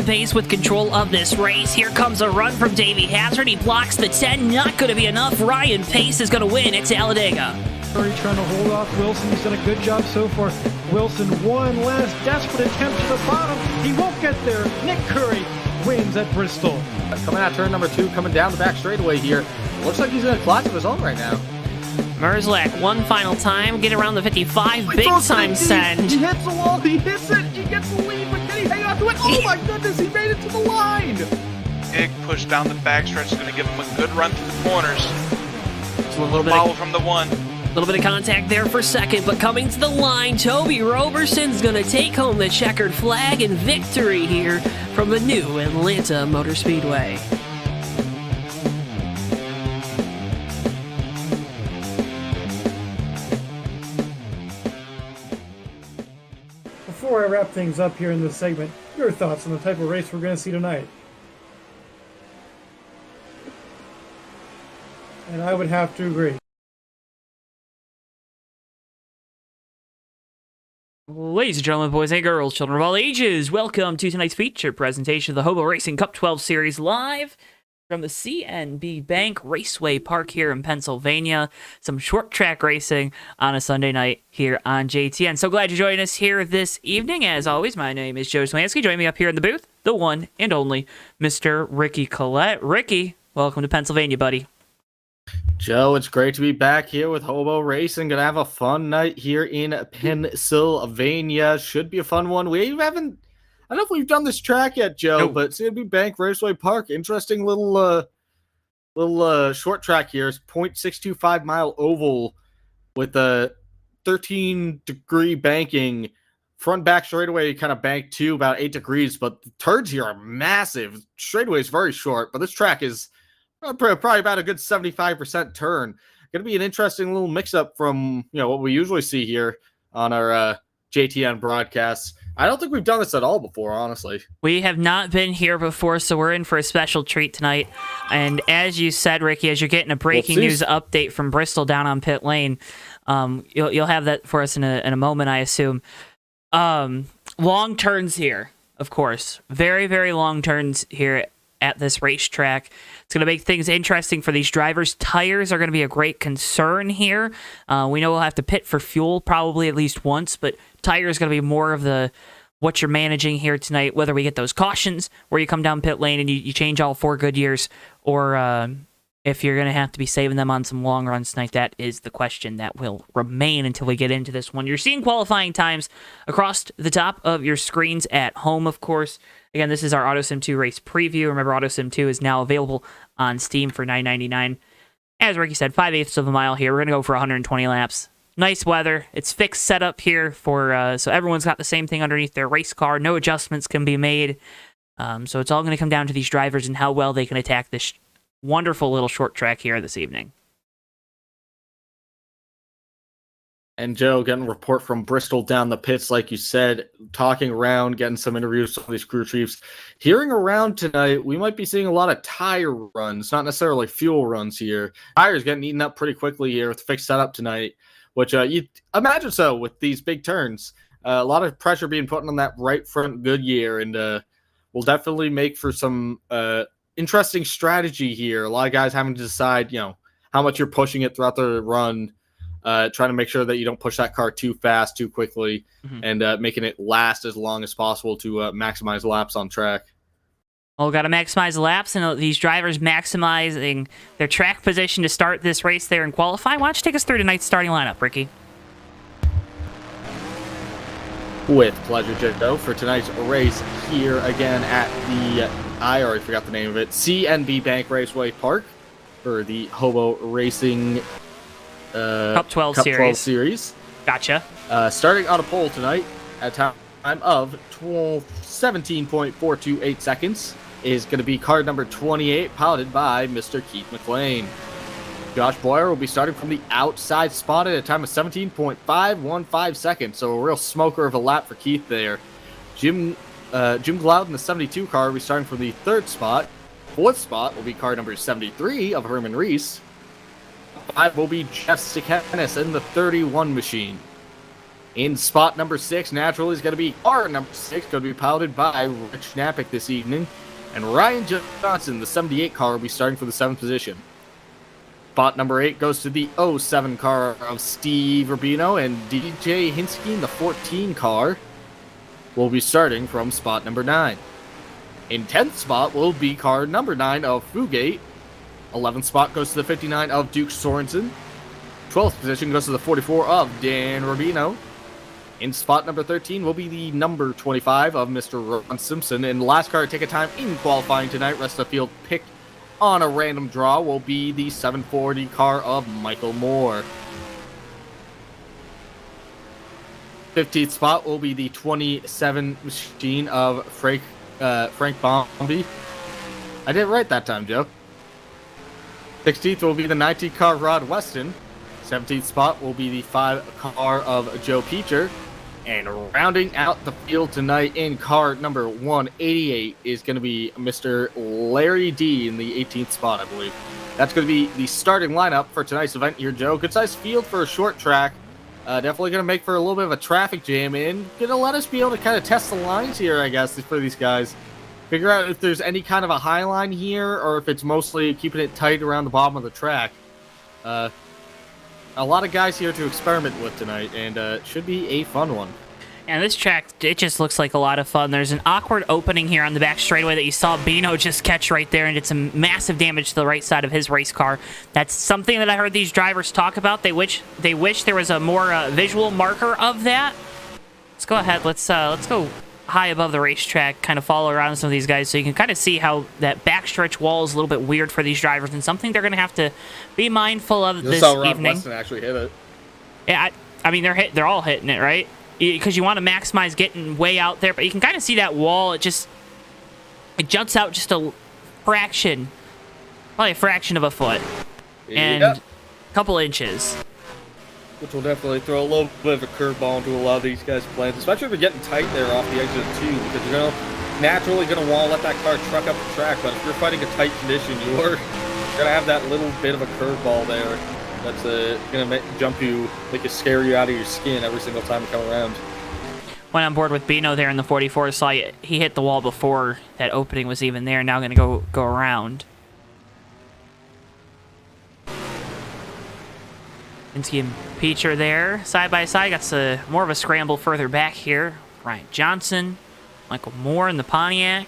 the pace with control of this race. Here comes a run from Davey Hazard. He blocks the 10. Not going to be enough. Ryan Pace is going to win at Talladega. Curry trying to hold off Wilson. He's done a good job so far. Wilson, one last desperate attempt to the bottom. He won't get there. Nick Curry wins at Bristol. Coming out turn number 2, coming down the back straightaway here. Looks like he's in a class of his own right now. Merzlak, one final time, get around the 55, big time send. He hits the wall, he hits it, he gets the lead, but can he hang on to it? Oh my goodness, he made it to the line! Big push down the backstretch is going to give him a good run through the corners. So a little bit Follow from the 1. A little bit of contact there for second, but coming to the line, Toby Roberson's going to take home the checkered flag and victory here from the new Atlanta Motor Speedway. Before I wrap things up here in this segment, your thoughts on the type of race we're going to see tonight? And I would have to agree. Ladies and gentlemen, boys and girls, children of all ages, welcome to tonight's feature presentation of the HOBO Racing Cup 12 Series live from the CNB Bank Raceway Park here in Pennsylvania. Some short track racing on a Sunday night here on JTN. So glad you joined us here this evening. As always, my name is JoeTowNetwork. Joining me up here in the booth, the one and only Mr. Ricky Collette. Ricky, welcome to Pennsylvania, buddy. Joe, it's great to be back here with HOBO Racing. Gonna have a fun night here in Pennsylvania. Should be a fun one. I don't know if we've done this track yet, Joe, Nope. but CNB Bank Raceway Park. Interesting little short track here. It's 0.625 mile oval with a 13-degree banking. Front back straightaway kind of banked to about 8 degrees, but the turns here are massive. Straightaway is very short, but this track is probably about a good 75% turn. Going to be an interesting little mix-up from what we usually see here on our JTN broadcasts. I don't think we've done this at all before, honestly. We have not been here before, so we're in for a special treat tonight. And as you said, Ricky, as you're getting a breaking news update from Bristol down on pit lane, you'll have that for us in a moment, I assume. Long turns here, of course. Very, very long turns here at this racetrack. It's going to make things interesting for these drivers. Tires are going to be a great concern here. We know we'll have to pit for fuel probably at least once, but tire is going to be more of the what you're managing here tonight, whether we get those cautions where you come down pit lane and you change all 4 Goodyears, or if you're going to have to be saving them on some long runs tonight. That is the question that will remain until we get into this one. You're seeing qualifying times across the top of your screens at home, of course. Again, this is our AutoSim 2 race preview. Remember, AutoSim 2 is now available on Steam for $9.99. As Ricky said, 5/8 of a mile here. We're going to go for 120 laps. Nice weather. It's fixed setup here for so everyone's got the same thing underneath their race car. No adjustments can be made. So it's all going to come down to these drivers and how well they can attack this wonderful little short track here this evening. And Joe, getting a report from Bristol down the pits, like you said, talking around, getting some interviews with these crew chiefs. Hearing around tonight, we might be seeing a lot of tire runs, not necessarily fuel runs here. Tires getting eaten up pretty quickly here with the fixed setup tonight, which you imagine so with these big turns. A lot of pressure being put on that right front Goodyear, and will definitely make for some interesting strategy here. A lot of guys having to decide, how much you're pushing it throughout the run. Trying to make sure that you don't push that car too fast, too quickly, and making it last as long as possible to maximize laps on track. Well, got to maximize laps, and these drivers maximizing their track position to start this race there and qualify. Why don't you take us through tonight's starting lineup, Ricky? With pleasure, Joe, for tonight's race here again at the, I already forgot the name of it, CNB Bank Raceway Park for the HOBO Racing Cup 12 series. Gotcha. Starting on a pole tonight at a time of 17.428 seconds is going to be car number 28, piloted by Mr. Keith McLean. Josh Boyer will be starting from the outside spot at a time of 17.515 seconds, so a real smoker of a lap for Keith there. Jim Gloud in the 72 car will be starting from the third spot. Fourth spot will be car number 73 of Herman Reese. 5 will be Jeff Sikanis in the 31 machine. In spot number 6, naturally, is going to be car number 6, going to be piloted by Rich Knappick this evening. And Ryan Johnson, the 78 car, will be starting for the 7th position. Spot number 8 goes to the 07 car of Steve Rubino, and DJ Hinsky, the 14 car, will be starting from spot number 9. In 10th spot will be car number 9 of Fugate. 11th spot goes to the 59 of Duke Sorensen. 12th position goes to the 44 of Dan Rubino. In spot number 13 will be the number 25 of Mr. Ron Simpson. And the last car to take a time in qualifying tonight, rest of the field picked on a random draw, will be the 740 car of Michael Moore. 15th spot will be the 27 machine of Frank Bombi. I did it right that time, Joe. 16th will be the 19 car Rod Weston. 17th spot will be the 5 car of Joe Peacher. And rounding out the field tonight in car number 188 is going to be Mr. Larry D in the 18th spot, I believe. That's going to be the starting lineup for tonight's event here, Joe. Good sized field for a short track. Definitely going to make for a little bit of a traffic jam in. Going to let us be able to kind of test the lines here, I guess, for these guys. Figure out if there's any kind of a high line here or if it's mostly keeping it tight around the bottom of the track. A lot of guys here to experiment with tonight, and it should be a fun one. And this track, it just looks like a lot of fun. There's an awkward opening here on the back straightaway that you saw Bino just catch right there and did some massive damage to the right side of his race car. That's something that I heard these drivers talk about. They wish there was a more visual marker of that. Let's go ahead. Let's go high above the racetrack, kind of follow around some of these guys so you can kind of see how that backstretch wall is a little bit weird for these drivers and something they're going to have to be mindful of this how Rod evening. Weston actually hit it. Yeah, I mean they're all hitting it, right? Because you want to maximize getting way out there, but you can kind of see that wall. It juts out just a fraction, probably a fraction of a foot, and a couple inches. Which will definitely throw a little bit of a curveball into a lot of these guys' plans, especially if they're getting tight there off the exit too, because you're naturally going to want to let that car truck up the track, but if you're fighting a tight condition, you're going to have that little bit of a curveball there that's going to make you scare you out of your skin every single time you come around. Went on board with Bino there in the 44, saw he hit the wall before that opening was even there, now going to go around. Insky and Peacher there, side by side. Got more of a scramble further back here. Ryan Johnson, Michael Moore in the Pontiac.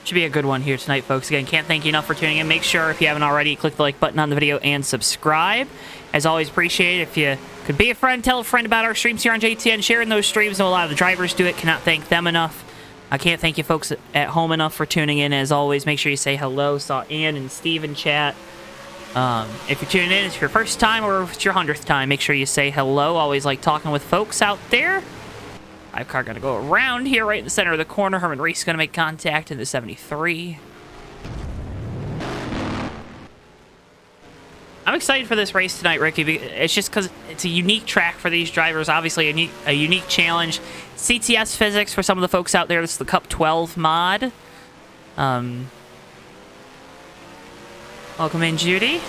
Should be a good one here tonight, folks. Again, can't thank you enough for tuning in. Make sure, if you haven't already, click the like button on the video and subscribe. As always, appreciate it. If you could be a friend, tell a friend about our streams here on JTN. Sharing those streams, and a lot of the drivers do it. Cannot thank them enough. I can't thank you folks at home enough for tuning in. As always, make sure you say hello. Saw Ann and Steve in chat. If you're tuning in, it's your first time or if it's your 100th time, make sure you say hello. Always like talking with folks out there. Five car going to go around here right in the center of the corner. Herman Reese going to make contact in the 73. I'm excited for this race tonight, Ricky. It's just because it's a unique track for these drivers. Obviously, a unique challenge. CTS physics for some of the folks out there. This is the Cup12 mod. Welcome in, Judy.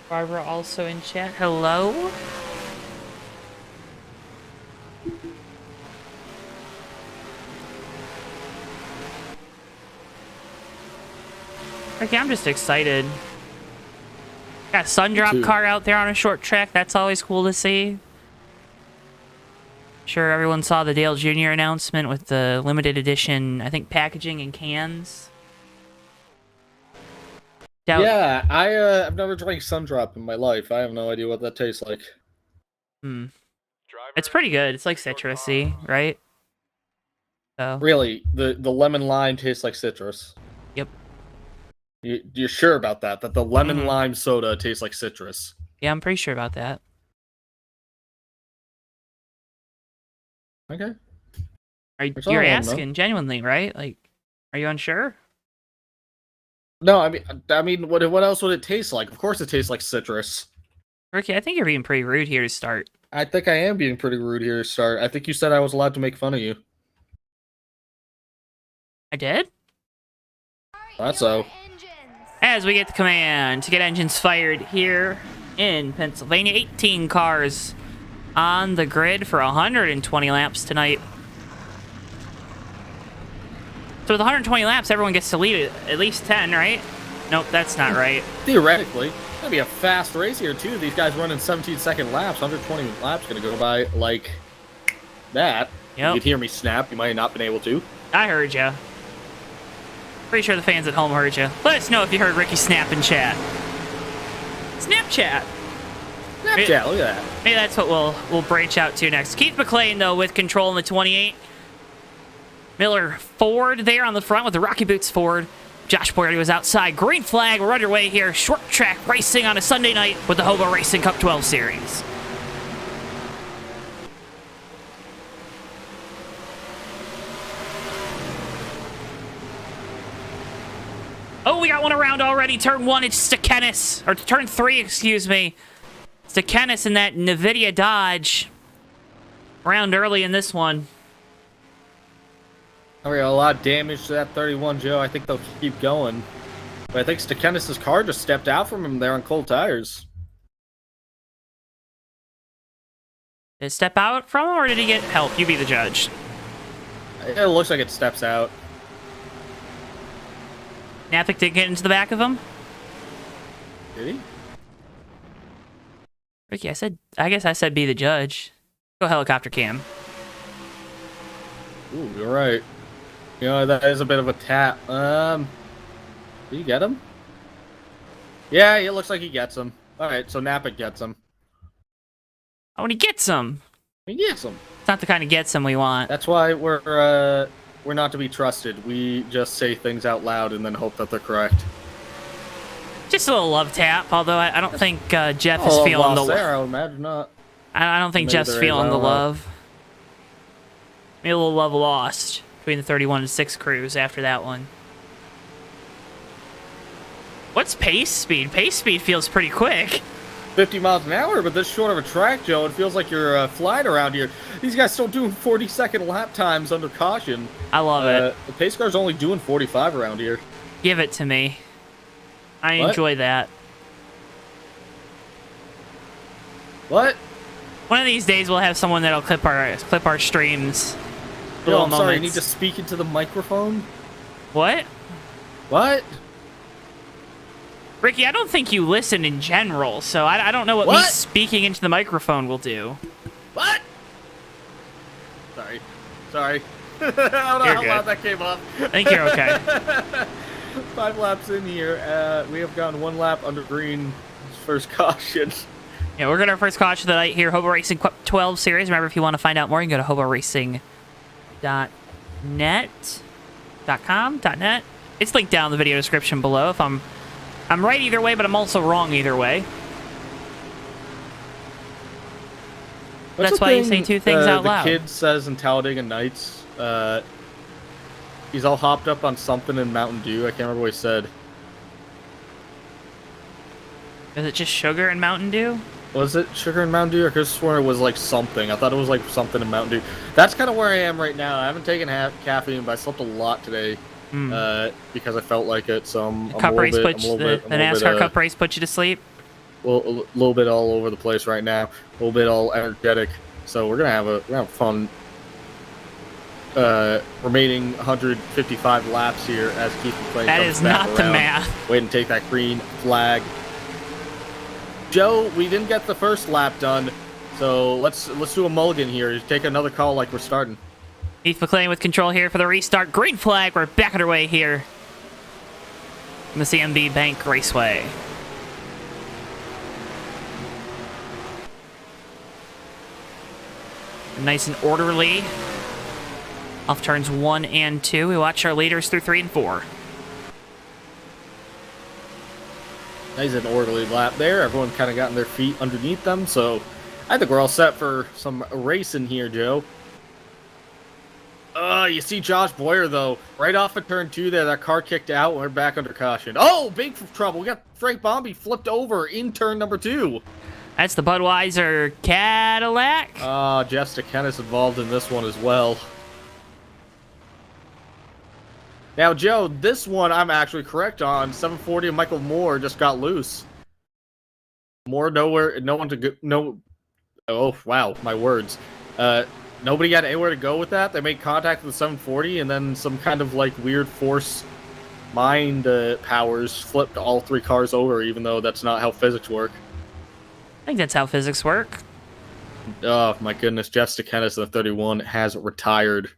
Barbara also in chat. Hello. Okay, I'm just excited. Got a Sundrop car out there on a short track. That's always cool to see. Sure, everyone saw the Dale Jr. announcement with the limited edition, I think, packaging and cans. Yeah, I've never drank Sundrop in my life. I have no idea what that tastes like. It's pretty good. It's like citrusy, right? So really, the lemon lime tastes like citrus. Yep. You're sure about that? That the lemon lime soda tastes like citrus? Yeah, I'm pretty sure about that. Okay. You're asking genuinely, right? Like, are you unsure? No, I mean, what else would it taste like? Of course, it tastes like citrus. Ricky, I think you're being pretty rude here to start. I think I am being pretty rude here to start. I think you said I was allowed to make fun of you. I did? Thought so. As we get the command to get engines fired here in Pennsylvania. 18 cars on the grid for 120 laps tonight. So with 120 laps, everyone gets to lead at least 10, right? Nope, that's not right. Theoretically. It's going to be a fast race here, too. These guys running 17-second laps. 120 laps going to go by like that. Yep. You could hear me snap. You might have not been able to. I heard ya. Pretty sure the fans at home heard you. Let us know if you heard Ricky snap in chat. Snapchat. Snapchat, look at that. Maybe that's what we'll branch out to next. Keith McLean, though, with control in the 28. Miller Ford there on the front with the Rocky Boots Ford. Josh Boyardi was outside. Green flag. We're underway here. Short track racing on a Sunday night with the HOBO Racing Cup 12 series. Oh, we got one around already. Turn 1, it's Stekenis. Or turn 3, excuse me. Stekenis in that NVIDIA Dodge. Round early in this one. We got a lot of damage to that 31, Joe. I think they'll keep going. But I think Stekenis' car just stepped out from him there on cold tires. Did it step out from him, or did he get help? You be the judge. It looks like it steps out. Napik did get into the back of him? Did he? Ricky, I guess I said be the judge. Go helicopter cam. Ooh, you're right. You know, that is a bit of a tap. Did you get him? Yeah, it looks like he gets him. Alright, so Napik gets him. Oh, and he gets him. He gets him. It's not the kind of gets him we want. That's why we're not to be trusted. We just say things out loud and then hope that they're correct. Just a little love tap, although I don't think Jeff is feeling the love. I would imagine not. I don't think Jeff's feeling the love. Maybe a little love lost between the 31 and 6 crews after that one. What's pace speed? Pace speed feels pretty quick. 50 miles an hour, but this short of a track, Joe, it feels like you're flying around here. These guys still doing 40-second lap times under caution. I love it. The pace car's only doing 45 around here. Give it to me. I enjoy that. What? One of these days we'll have someone that'll clip our streams. Yo, I'm sorry, I need to speak into the microphone. What? What? Ricky, I don't think you listen in general, so I don't know what me speaking into the microphone will do. What? Sorry. I don't know how loud that came up. I think you're okay. 5 laps in here. We have gone 1 lap under green. First caution. Yeah, we're going to our first caution of the night here. HOBO Racing Cup 12 series. Remember, if you want to find out more, you can go to hoboracing.net. It's linked down in the video description below. If I'm right either way, but I'm also wrong either way. That's why you say two things out loud. The kid says in Talladega Nights, he's all hopped up on something in Mountain Dew. I can't remember what he said. Is it just sugar and Mountain Dew? Was it sugar and Mountain Dew? I could have sworn it was like something. I thought it was like something in Mountain Dew. That's kind of where I am right now. I haven't taken caffeine, but I slept a lot today because I felt like it. So the NASCAR Cup race put you to sleep? Well, a little bit all over the place right now. A little bit all energetic. So we're gonna have fun. Remaining 155 laps here as Keith McLean that comes is back not around. the math. Wait and take that green flag. Joe, we didn't get the first lap done, so let's do a mulligan here. Take another call like we're starting. Keith McLean with control here for the restart. Green flag. We're back underway here in the CNB Bank Raceway. Nice and orderly. Off turns 1 and 2. We watch our leaders through 3 and 4. Nice and orderly lap there. Everyone kind of gotten their feet underneath them, so I think we're all set for some racing here, Joe. You see Josh Boyer, though, right off of turn 2 there. That car kicked out, and we're back under caution. Oh, big trouble. We got Frank Bombi flipped over in turn number 2. That's the Budweiser Cadillac. Jeff Stakennus involved in this one as well. Now, Joe, this one I'm actually correct on. 740 and Michael Moore just got loose. Moore nowhere, no one to go, no. Oh, wow, my words. Nobody got anywhere to go with that. They made contact with the 740, and then some kind of like weird force mind powers flipped all 3 cars over, even though that's not how physics work. I think that's how physics work. Oh, my goodness. Jeff Stakennus, the 31, has retired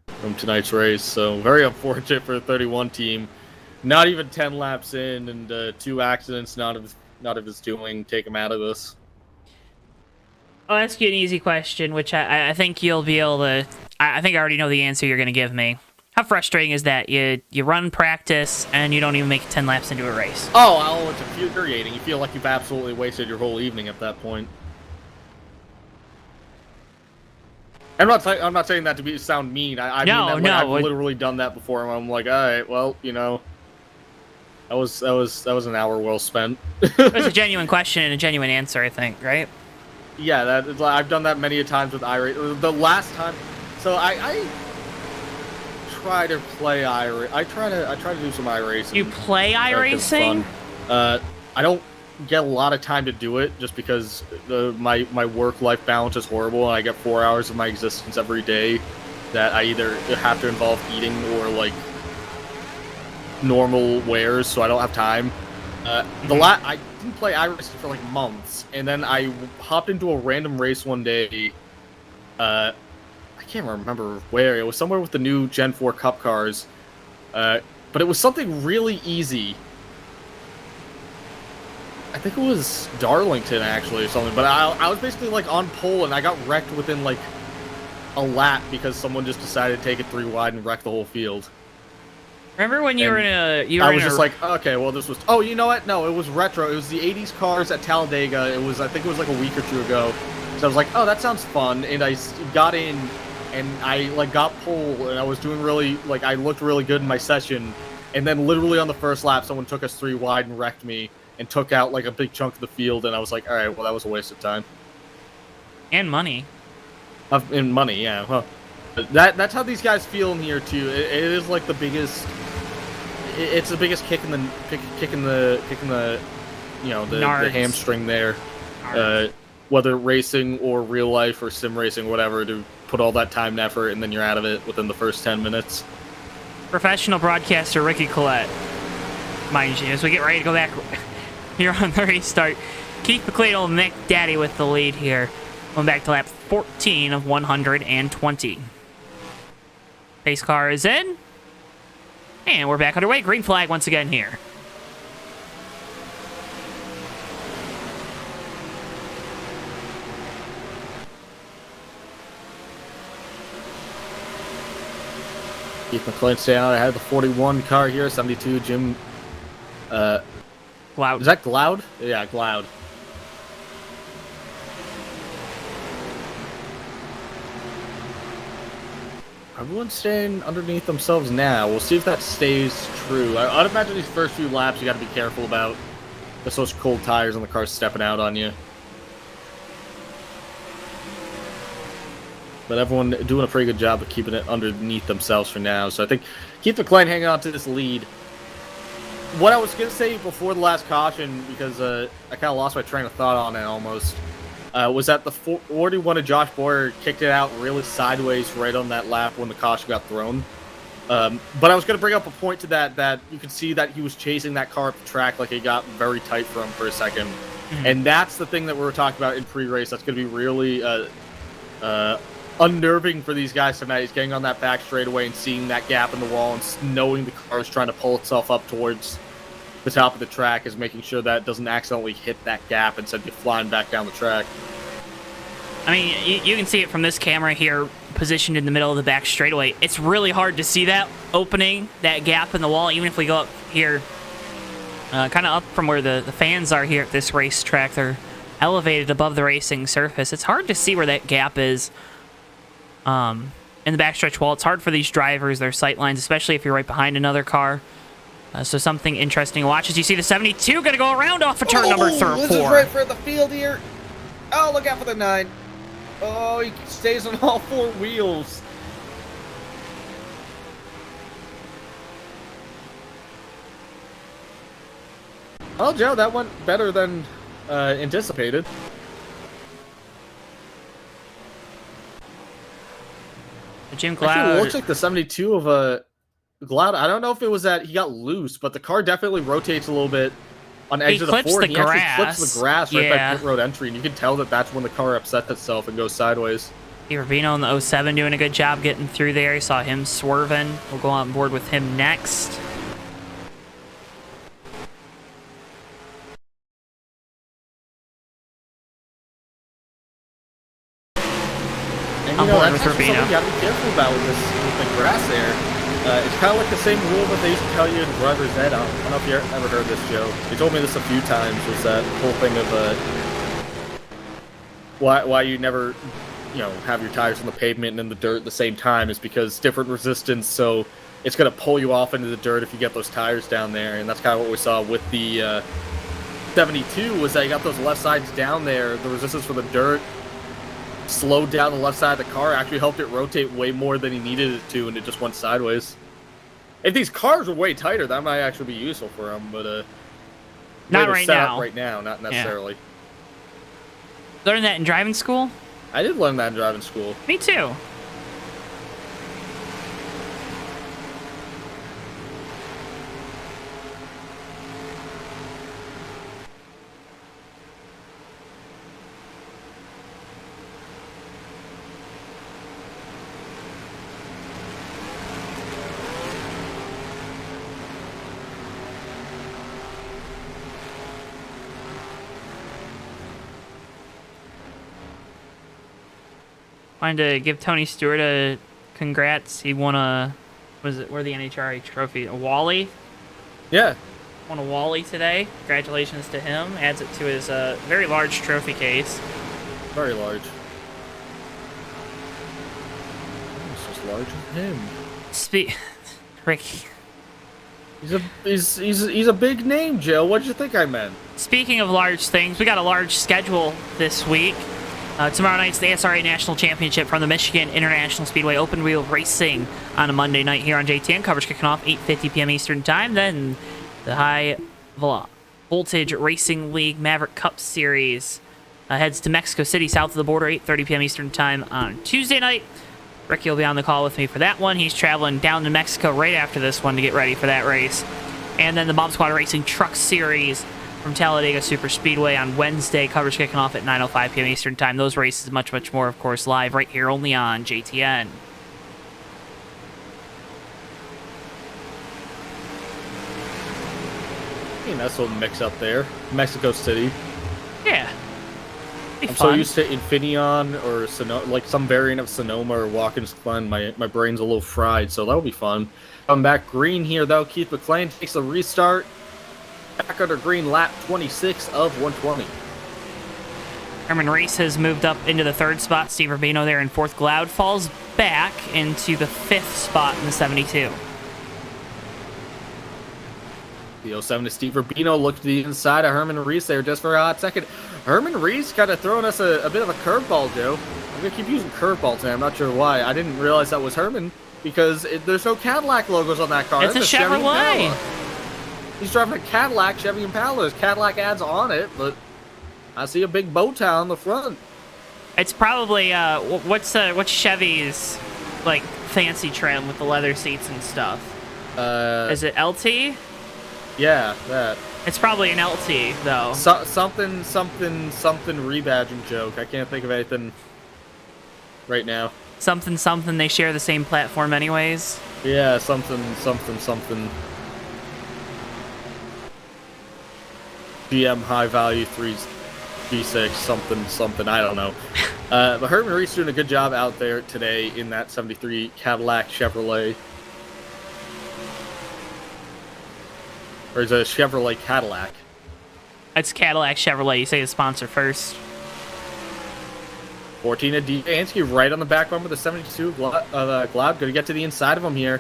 from tonight's race, so very unfortunate for the 31 team. Not even 10 laps in, and 2 accidents, not of his doing, take him out of this. I'll ask you an easy question, which I think you'll be able to... I think I already know the answer you're going to give me. How frustrating is that? You run practice, and you don't even make it 10 laps into a race. Oh, it's infuriating. You feel like you've absolutely wasted your whole evening at that point. I'm not saying that to sound mean. I mean that, like, I've literally done that before, and I'm like, all right, well, you know, that was an hour well spent. It was a genuine question and a genuine answer, I think, right? Yeah, I've done that many a times with iRacing. The last time, so I try to play iRacing. I try to do some iRacing. You play iRacing? I don't get a lot of time to do it just because my work-life balance is horrible, and I get 4 hours of my existence every day that I either have to involve eating or like normal wares, so I don't have time. I didn't play iRacing for like months, and then I hopped into a random race one day. I can't remember where. It was somewhere with the new Gen 4 Cup cars, but it was something really easy. I think it was Darlington, actually, or something. But I was basically, like, on pole, and I got wrecked within, like, a lap because someone just decided to take it 3 wide and wreck the whole field. Remember when you were in a... I was just like, okay, well, this was... Oh, you know what? No, it was retro. It was the 80s cars at Talladega. I think it was, like, a week or 2 ago. So I was like, oh, that sounds fun. And I got in, and I, like, got pole, and I was doing really... Like, I looked really good in my session. And then literally on the first lap, someone took us 3 wide and wrecked me. And took out, like, a big chunk of the field, and I was like, alright, well, that was a waste of time. And money. And money, yeah. Huh. That's how these guys feel in here, too. It is, like, the biggest... It's the biggest kick in the you know, the hamstring there. Whether racing or real life or sim racing, whatever, to put all that time and effort, and then you're out of it within the first 10 minutes. Professional broadcaster Ricky Collette. Mind you, as we get ready to go back... Here on the restart, Keith McLean will Mick Daddy with the lead here. Going back to lap 14 of 120. Pace car is in. And we're back underway. Green flag once again here. Keith McLean staying out ahead of the 41 car here. 72, Jim... Gloud. Is that Gloud? Yeah, Gloud. Everyone's staying underneath themselves now. We'll see if that stays true. I'd imagine these first few laps you got to be careful about. There's those cold tires and the car's stepping out on you. But everyone doing a pretty good job of keeping it underneath themselves for now. So I think Keith McLean hanging on to this lead. What I was going to say before the last caution, because I kind of lost my train of thought on it almost, was that the 41 of Josh Boyer kicked it out really sideways right on that lap when the caution got thrown. But I was going to bring up a point to that you could see that he was chasing that car up the track like it got very tight for him for a second. Mm-hmm. And that's the thing that we were talking about in pre-race. That's going to be really unnerving for these guys tonight. He's getting on that back straightaway and seeing that gap in the wall and knowing the car is trying to pull itself up towards the top of the track, is making sure that it doesn't accidentally hit that gap and send you flying back down the track. I mean, you can see it from this camera here, positioned in the middle of the back straightaway. It's really hard to see that opening, that gap in the wall, even if we go up here kind of up from where the fans are here at this racetrack. They're elevated above the racing surface. It's hard to see where that gap is in the backstretch wall. It's hard for these drivers, their sight lines, especially if you're right behind another car. So something interesting to watch as you see the 72 going to go around off of turn number 4. This is right for the field here. Oh, look out for the 9. Oh, he stays on all 4 wheels. Well, Joe, that went better than anticipated. Jim Cloud. Actually, it looks like the 72 of Cloud. I don't know if it was that he got loose, but the car definitely rotates a little bit on the edge of the 4. He actually flips the grass right by pit road entry, and you can tell that that's when the car upsets itself and goes sideways. Rubino in the 07 doing a good job getting through there. You saw him swerving. We'll go on board with him next. And you know, that's something you gotta be careful about with the grass there. It's kind of like the same rule that they used to tell you in driver's ed. I don't know if you ever heard this, Joe. They told me this a few times. Was that whole thing of why you never, have your tires on the pavement and in the dirt at the same time is because different resistance. So it's gonna pull you off into the dirt if you get those tires down there. And that's kind of what we saw with the 72. Was that you got those left sides down there. The resistance for the dirt slowed down the left side of the car, actually helped it rotate way more than he needed it to, and it just went sideways. If these cars were way tighter, that might actually be useful for him, but not right now. Right now, not necessarily. Yeah. Learned that in driving school? I did learn that in driving school. Me too. Wanted to give Tony Stewart a congrats. He won the NHRA trophy? A Wally? Yeah. Won a Wally today. Congratulations to him. Adds it to his very large trophy case. Very large. It's as large as him. Ricky. He's a big name, Joe. What did you think I meant? Speaking of large things, we got a large schedule this week. Tomorrow night's the ASRA National Championship from the Michigan International Speedway Open Wheel Racing on a Monday night here on JTN. Coverage kicking off 8:50 p.m. Eastern Time. Then the High Voltage Racing League Maverick Cup Series heads to Mexico City, south of the border, 8:30 p.m. Eastern Time on Tuesday night. Ricky will be on the call with me for that one. He's traveling down to Mexico right after this one to get ready for that race. And then the Bomb Squad Racing Truck Series from Talladega Super Speedway on Wednesday. Coverage kicking off at 9:05 p.m. Eastern Time. Those races, much, much more, of course, live right here only on JTN. Nice little mix up there. Mexico City. Yeah. I'm so used to Infineon or Sonoma, like some variant of Sonoma or Watkins Glen. My brain's a little fried, so that'll be fun. Coming back green here, though. Keith McLean takes a restart. Back under green, lap 26 of 120. Herman Reese has moved up into the 3rd spot. Steve Rubino there in 4th. Cloud falls back into the 5th spot in the 72. The 07 to Steve Rubino looked to the inside of Herman Reese there just for a hot second. Herman Reese kind of throwing us a bit of a curveball, Joe. I'm going to keep using curveball today. I'm not sure why. I didn't realize that was Herman because there's no Cadillac logos on that car. It's a Chevrolet. He's driving a Cadillac Chevy Impala. There's Cadillac ads on it, but I see a big bow tie on the front. It's probably what's Chevy's like fancy trim with the leather seats and stuff? Is it LT? Yeah, that. It's probably an LT though. Something rebadging joke. I can't think of anything right now. Something. They share the same platform, anyways. Yeah, something. GM high value 3V6 something. I don't know. But Herman Reese doing a good job out there today in that 73 Cadillac Chevrolet. Or is it a Chevrolet Cadillac? It's Cadillac Chevrolet. You say the sponsor first. 14 of DJ Ansky right on the back bumper of the 72 Gloud. Going to get to the inside of him here.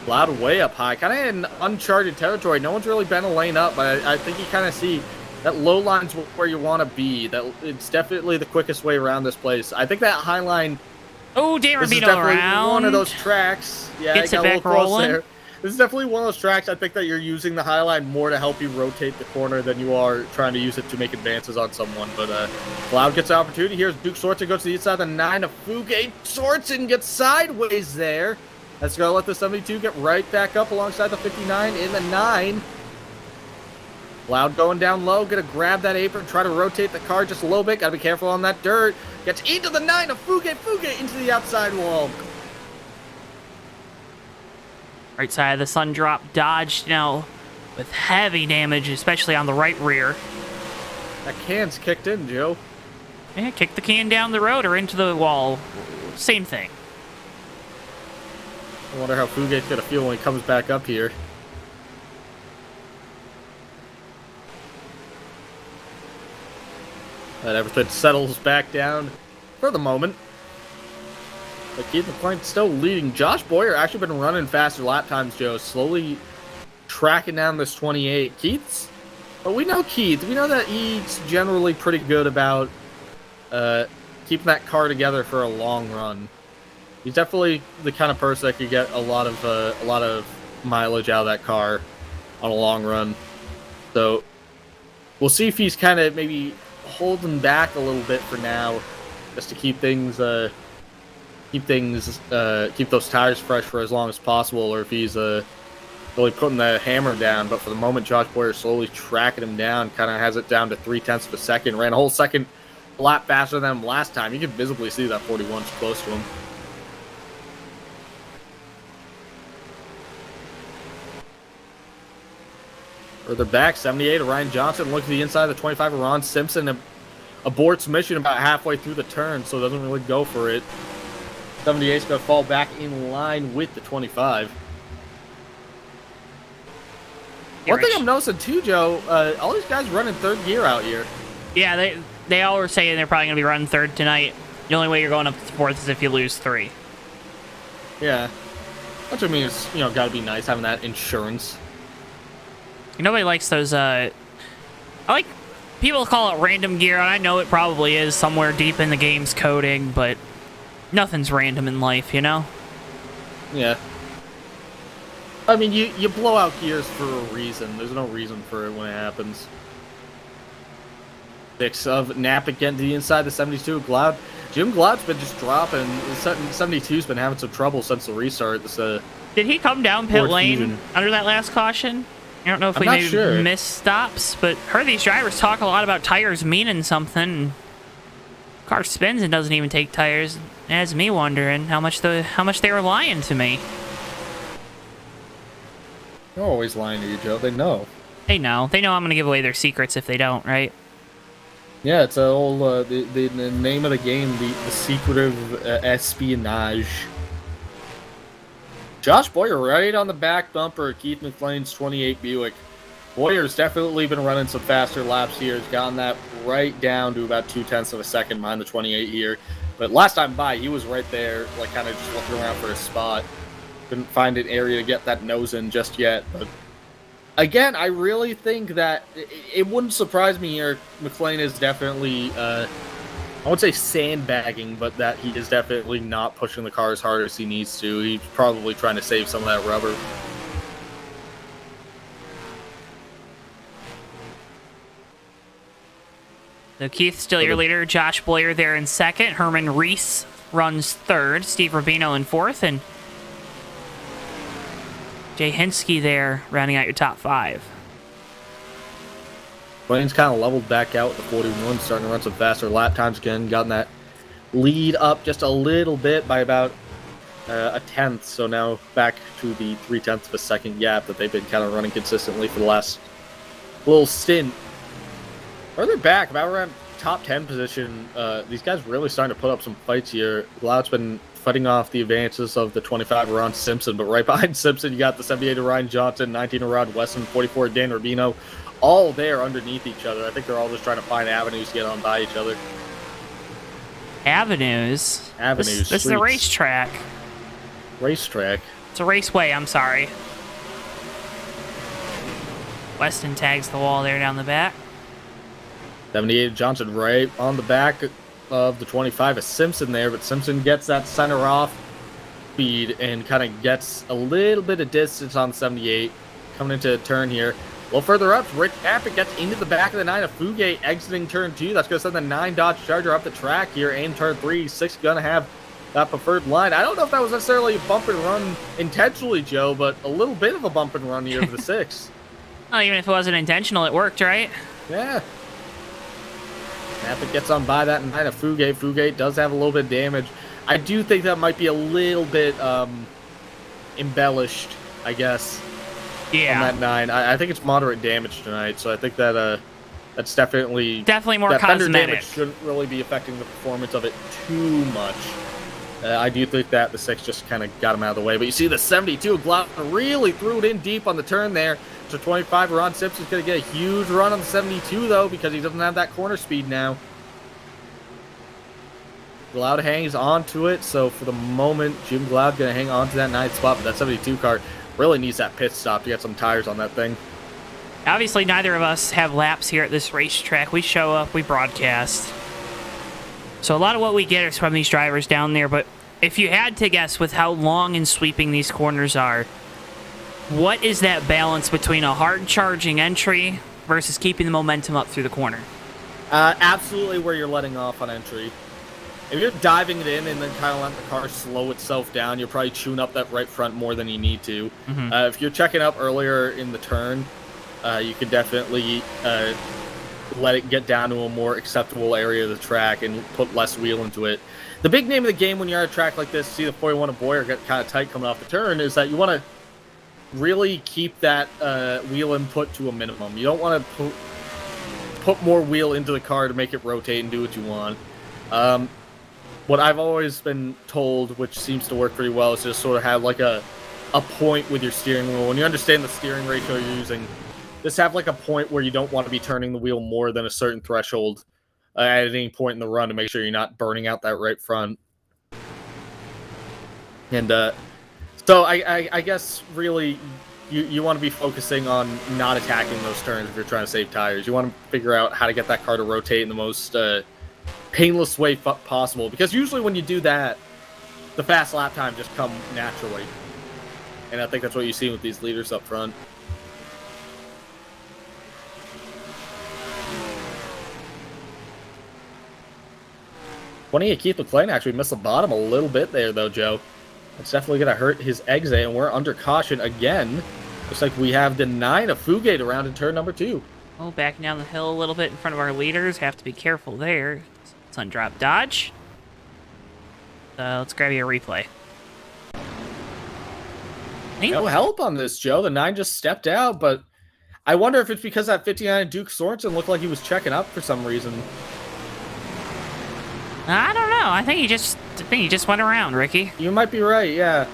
Gloud way up high. Kind of in uncharted territory. No one's really been a lane up, but I think you kind of see that low line's where you want to be. That it's definitely the quickest way around this place. I think that high line... Oh, Dan This is Rubino definitely around. one of those tracks. Yeah, Gets I got it a little back close rolling. there. This is definitely one of those tracks I think that you're using the high line more to help you rotate the corner than you are trying to use it to make advances on someone. But Cloud gets the opportunity. Here's Duke Sorensen goes to the inside of the 9 of Fugate. Sorensen gets sideways there. That's going to let the 72 get right back up alongside the 59 in the 9. Cloud going down low, going to grab that apron, try to rotate the car just a little bit. Got to be careful on that dirt. Gets into the 9 of Fugate. Fugate into the outside wall. Right side of the sun drop dodged now with heavy damage, especially on the right rear. That can's kicked in, Joe. Yeah, kick the can down the road or into the wall. Same thing. I wonder how Fugate's going to feel when he comes back up here. And everything settles back down for the moment. But Keith McClain still leading. Josh Boyer actually been running faster lap times, Joe. Slowly tracking down this 28. Keith's... But we know Keith. We know that he's generally pretty good about keeping that car together for a long run. He's definitely the kind of person that could get a lot of mileage out of that car on a long run. So we'll see if he's kind of maybe holding back a little bit for now, just to keep those tires fresh for as long as possible, or if he's really putting the hammer down. But for the moment, Josh Boyer slowly tracking him down, kind of has it down to 0.3 of a second. Ran a whole second lap faster than him last time. You can visibly see that 41's close to him. Further back, 78 of Ryan Johnson. Look to the inside of the 25 of Ron Simpson. Aborts mission about halfway through the turn, so doesn't really go for it. 78's going to fall back in line with the 25. One thing I'm noticing too, Joe, all these guys running third gear out here. Yeah, they all were saying they're probably going to be running third tonight. The only way you're going up to fourth is if you lose 3. Yeah. Which I mean is, got to be nice having that insurance. Nobody likes those, people call it random gear, and I know it probably is somewhere deep in the game's coding, but nothing's random in life, you know? Yeah. I mean, you blow out gears for a reason. There's no reason for it when it happens. 6 of Knapp again to the inside, the 72 Gloud. Jim Gloud's been just dropping. The 72's been having some trouble since the restart. Did he come down pit Ford lane Fusion. under that last caution? I don't know if I'm we not maybe sure. missed stops, but heard these drivers talk a lot about tires meaning something. Car spins and doesn't even take tires. It has me wondering how much they were lying to me. They're always lying to you, Joe. They know. They know. They know I'm going to give away their secrets if they don't, right? Yeah, it's a whole the name of the game, the secretive espionage. Josh Boyer right on the back bumper of Keith McLean's 28 Buick. Boyer's definitely been running some faster laps here. He's gotten that right down to about 0.2 of a second behind the 28 here. But last time by, he was right there, like kind of just looking around for a spot. Couldn't find an area to get that nose in just yet. But again, I really think that it wouldn't surprise me here. McLean is definitely, I won't say sandbagging, but that he is definitely not pushing the car as hard as he needs to. He's probably trying to save some of that rubber. So Keith still your leader. Josh Boyer there in second. Herman Reese runs third. Steve Rubino in fourth. And Jay Hinsky there rounding out your top 5. McLean's kind of leveled back out to 41, starting to run some faster lap times again. Gotten that lead up just a little bit by about a tenth. So now back to the 0.3 of a second gap that they've been kind of running consistently for the last little stint. Further back, about around top 10 position, these guys really starting to put up some fights here. Gloud's been fighting off the advances of the 25 Ron Simpson. But right behind Simpson, you got the 78 of Ryan Johnson, 19 of Rod Weston, 44 of Dan Rubino, all there underneath each other. I think they're all just trying to find avenues to get on by each other. Avenues? Avenues. This is a racetrack. Racetrack. It's a raceway, I'm sorry. Weston tags the wall there down the back. 78 Johnson right on the back of the 25 of Simpson there, but Simpson gets that center off speed and kind of gets a little bit of distance on 78 coming into a turn here. A little further up, Rick Abbott gets into the back of the 9 of Fugate exiting turn 2. That's going to send the 9 Dodge Charger up the track here in turn 3. 6 going to have that preferred line. I don't know if that was necessarily a bump and run intentionally, Joe, but a little bit of a bump and run here for the 6. Well, even if it wasn't intentional, it worked, right? Yeah. Abbott gets on by that 9 of Fugate. Fugate does have a little bit of damage. I do think that might be a little bit embellished, I guess. Yeah. On that 9. I think it's moderate damage tonight, so I think that that's definitely more that fender cosmetic. damage shouldn't really be affecting the performance of it too much. I do think that the 6 just kind of got him out of the way. But you see the 72 Glauber really threw it in deep on the turn there. So 25 Ron Simpson's going to get a huge run on the 72, though, because he doesn't have that corner speed now. Glauber hangs on to it, so for the moment, Jim Glauber going to hang on to that 9th spot, but that 72 car really needs that pit stop to get some tires on that thing. Obviously, neither of us have laps here at this racetrack. We show up, we broadcast. So a lot of what we get is from these drivers down there, but if you had to guess with how long and sweeping these corners are, what is that balance between a hard-charging entry versus keeping the momentum up through the corner? Absolutely where you're letting off on entry. If you're diving it in and then kind of letting the car slow itself down, you're probably chewing up that right front more than you need to. Mm-hmm. If you're checking up earlier in the turn, you can definitely let it get down to a more acceptable area of the track and put less wheel into it. The big name of the game when you're at a track like this, see the 41 of Boyer get kind of tight coming off the turn, is that you want to really keep that wheel input to a minimum. You don't want to put more wheel into the car to make it rotate and do what you want. What I've always been told, which seems to work pretty well, is just sort of have like a point with your steering wheel. When you understand the steering ratio you're using, just have like a point where you don't want to be turning the wheel more than a certain threshold at any point in the run to make sure you're not burning out that right front. And so I guess really you want to be focusing on not attacking those turns if you're trying to save tires. You want to figure out how to get that car to rotate in the most painless way possible, because usually when you do that, the fast lap time just come naturally. And I think that's what you see with these leaders up front. Keith McLean actually missed the bottom a little bit there, though, Joe. It's definitely going to hurt his exit, and we're under caution again. Looks like we have the 9 of Fugate around in turn number 2. Oh, backing down the hill a little bit in front of our leaders. Have to be careful there. It's on drop dodge. Let's grab you a replay. No help on this, Joe. The 9 just stepped out, but I wonder if it's because that 59 Duke Sorensen looked like he was checking up for some reason. I don't know. I think he just went around, Ricky. You might be right, yeah.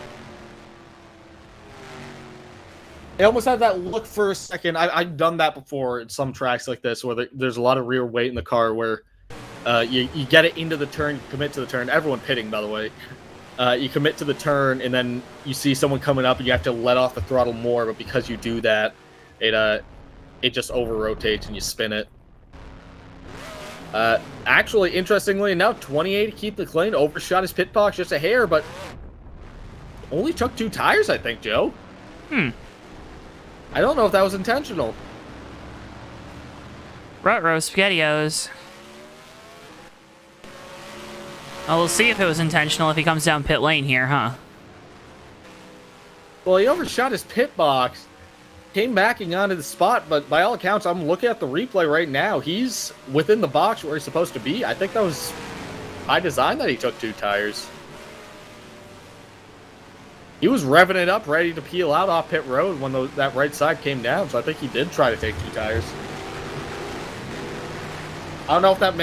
It almost had that look for a second. I've done that before at some tracks like this where there's a lot of rear weight in the car where you get it into the turn, you commit to the turn. Everyone pitting, by the way. You commit to the turn, and then you see someone coming up, and you have to let off the throttle more, but because you do that, it just over-rotates and you spin it. Actually, interestingly enough, 28 Keith McLean overshot his pit box just a hair, but only took 2 tires, I think, Joe. I don't know if that was intentional. Ruh-roh, SpaghettiOs. Well, we'll see if it was intentional if he comes down pit lane here, huh? Well, he overshot his pit box, came backing onto the spot, but by all accounts, I'm looking at the replay right now. He's within the box where he's supposed to be. I think that was by design that he took 2 tires. He was revving it up, ready to peel out off pit road when that right side came down, so I think he did try to take 2 tires. I don't know if that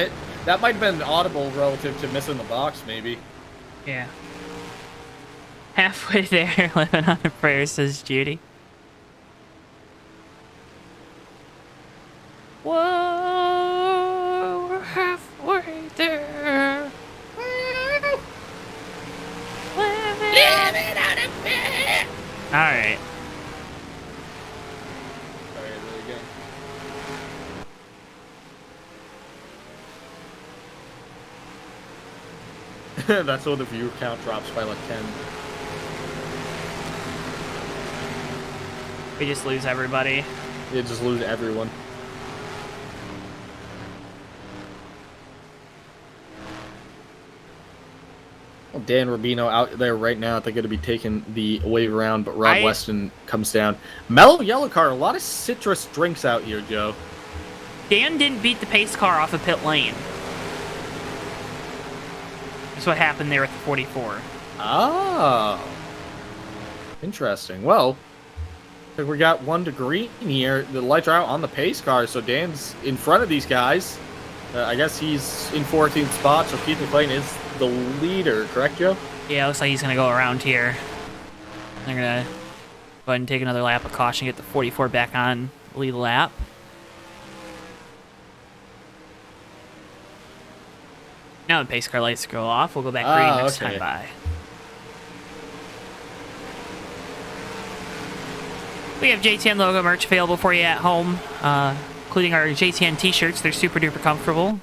might have been audible relative to missing the box, maybe. Yeah. Halfway there, living on a prayer, says Judy. Whoa, we're halfway there. Living on a prayer. All right. That's when the view count drops by like 10. We just lose everybody. You just lose everyone. Well, Dan Rubino out there right now. They're going to be taking the wave around, but Rob Weston comes down. Mellow Yellow Car, a lot of citrus drinks out here, Joe. Dan didn't beat the pace car off of pit lane. That's what happened there at the 44. Oh. Interesting. Well, I think we got 1 degree in here. The lights are out on the pace car, so Dan's in front of these guys. I guess he's in 14th spot, so Keith McLean is the leader, correct, Joe? Yeah, looks like he's going to go around here. They're going to go ahead and take another lap of caution, get the 44 back on lead lap. Now the pace car lights go off. We'll go back green next time by. We have JTN logo merch available for you at home, including our JTN t-shirts. They're super duper comfortable.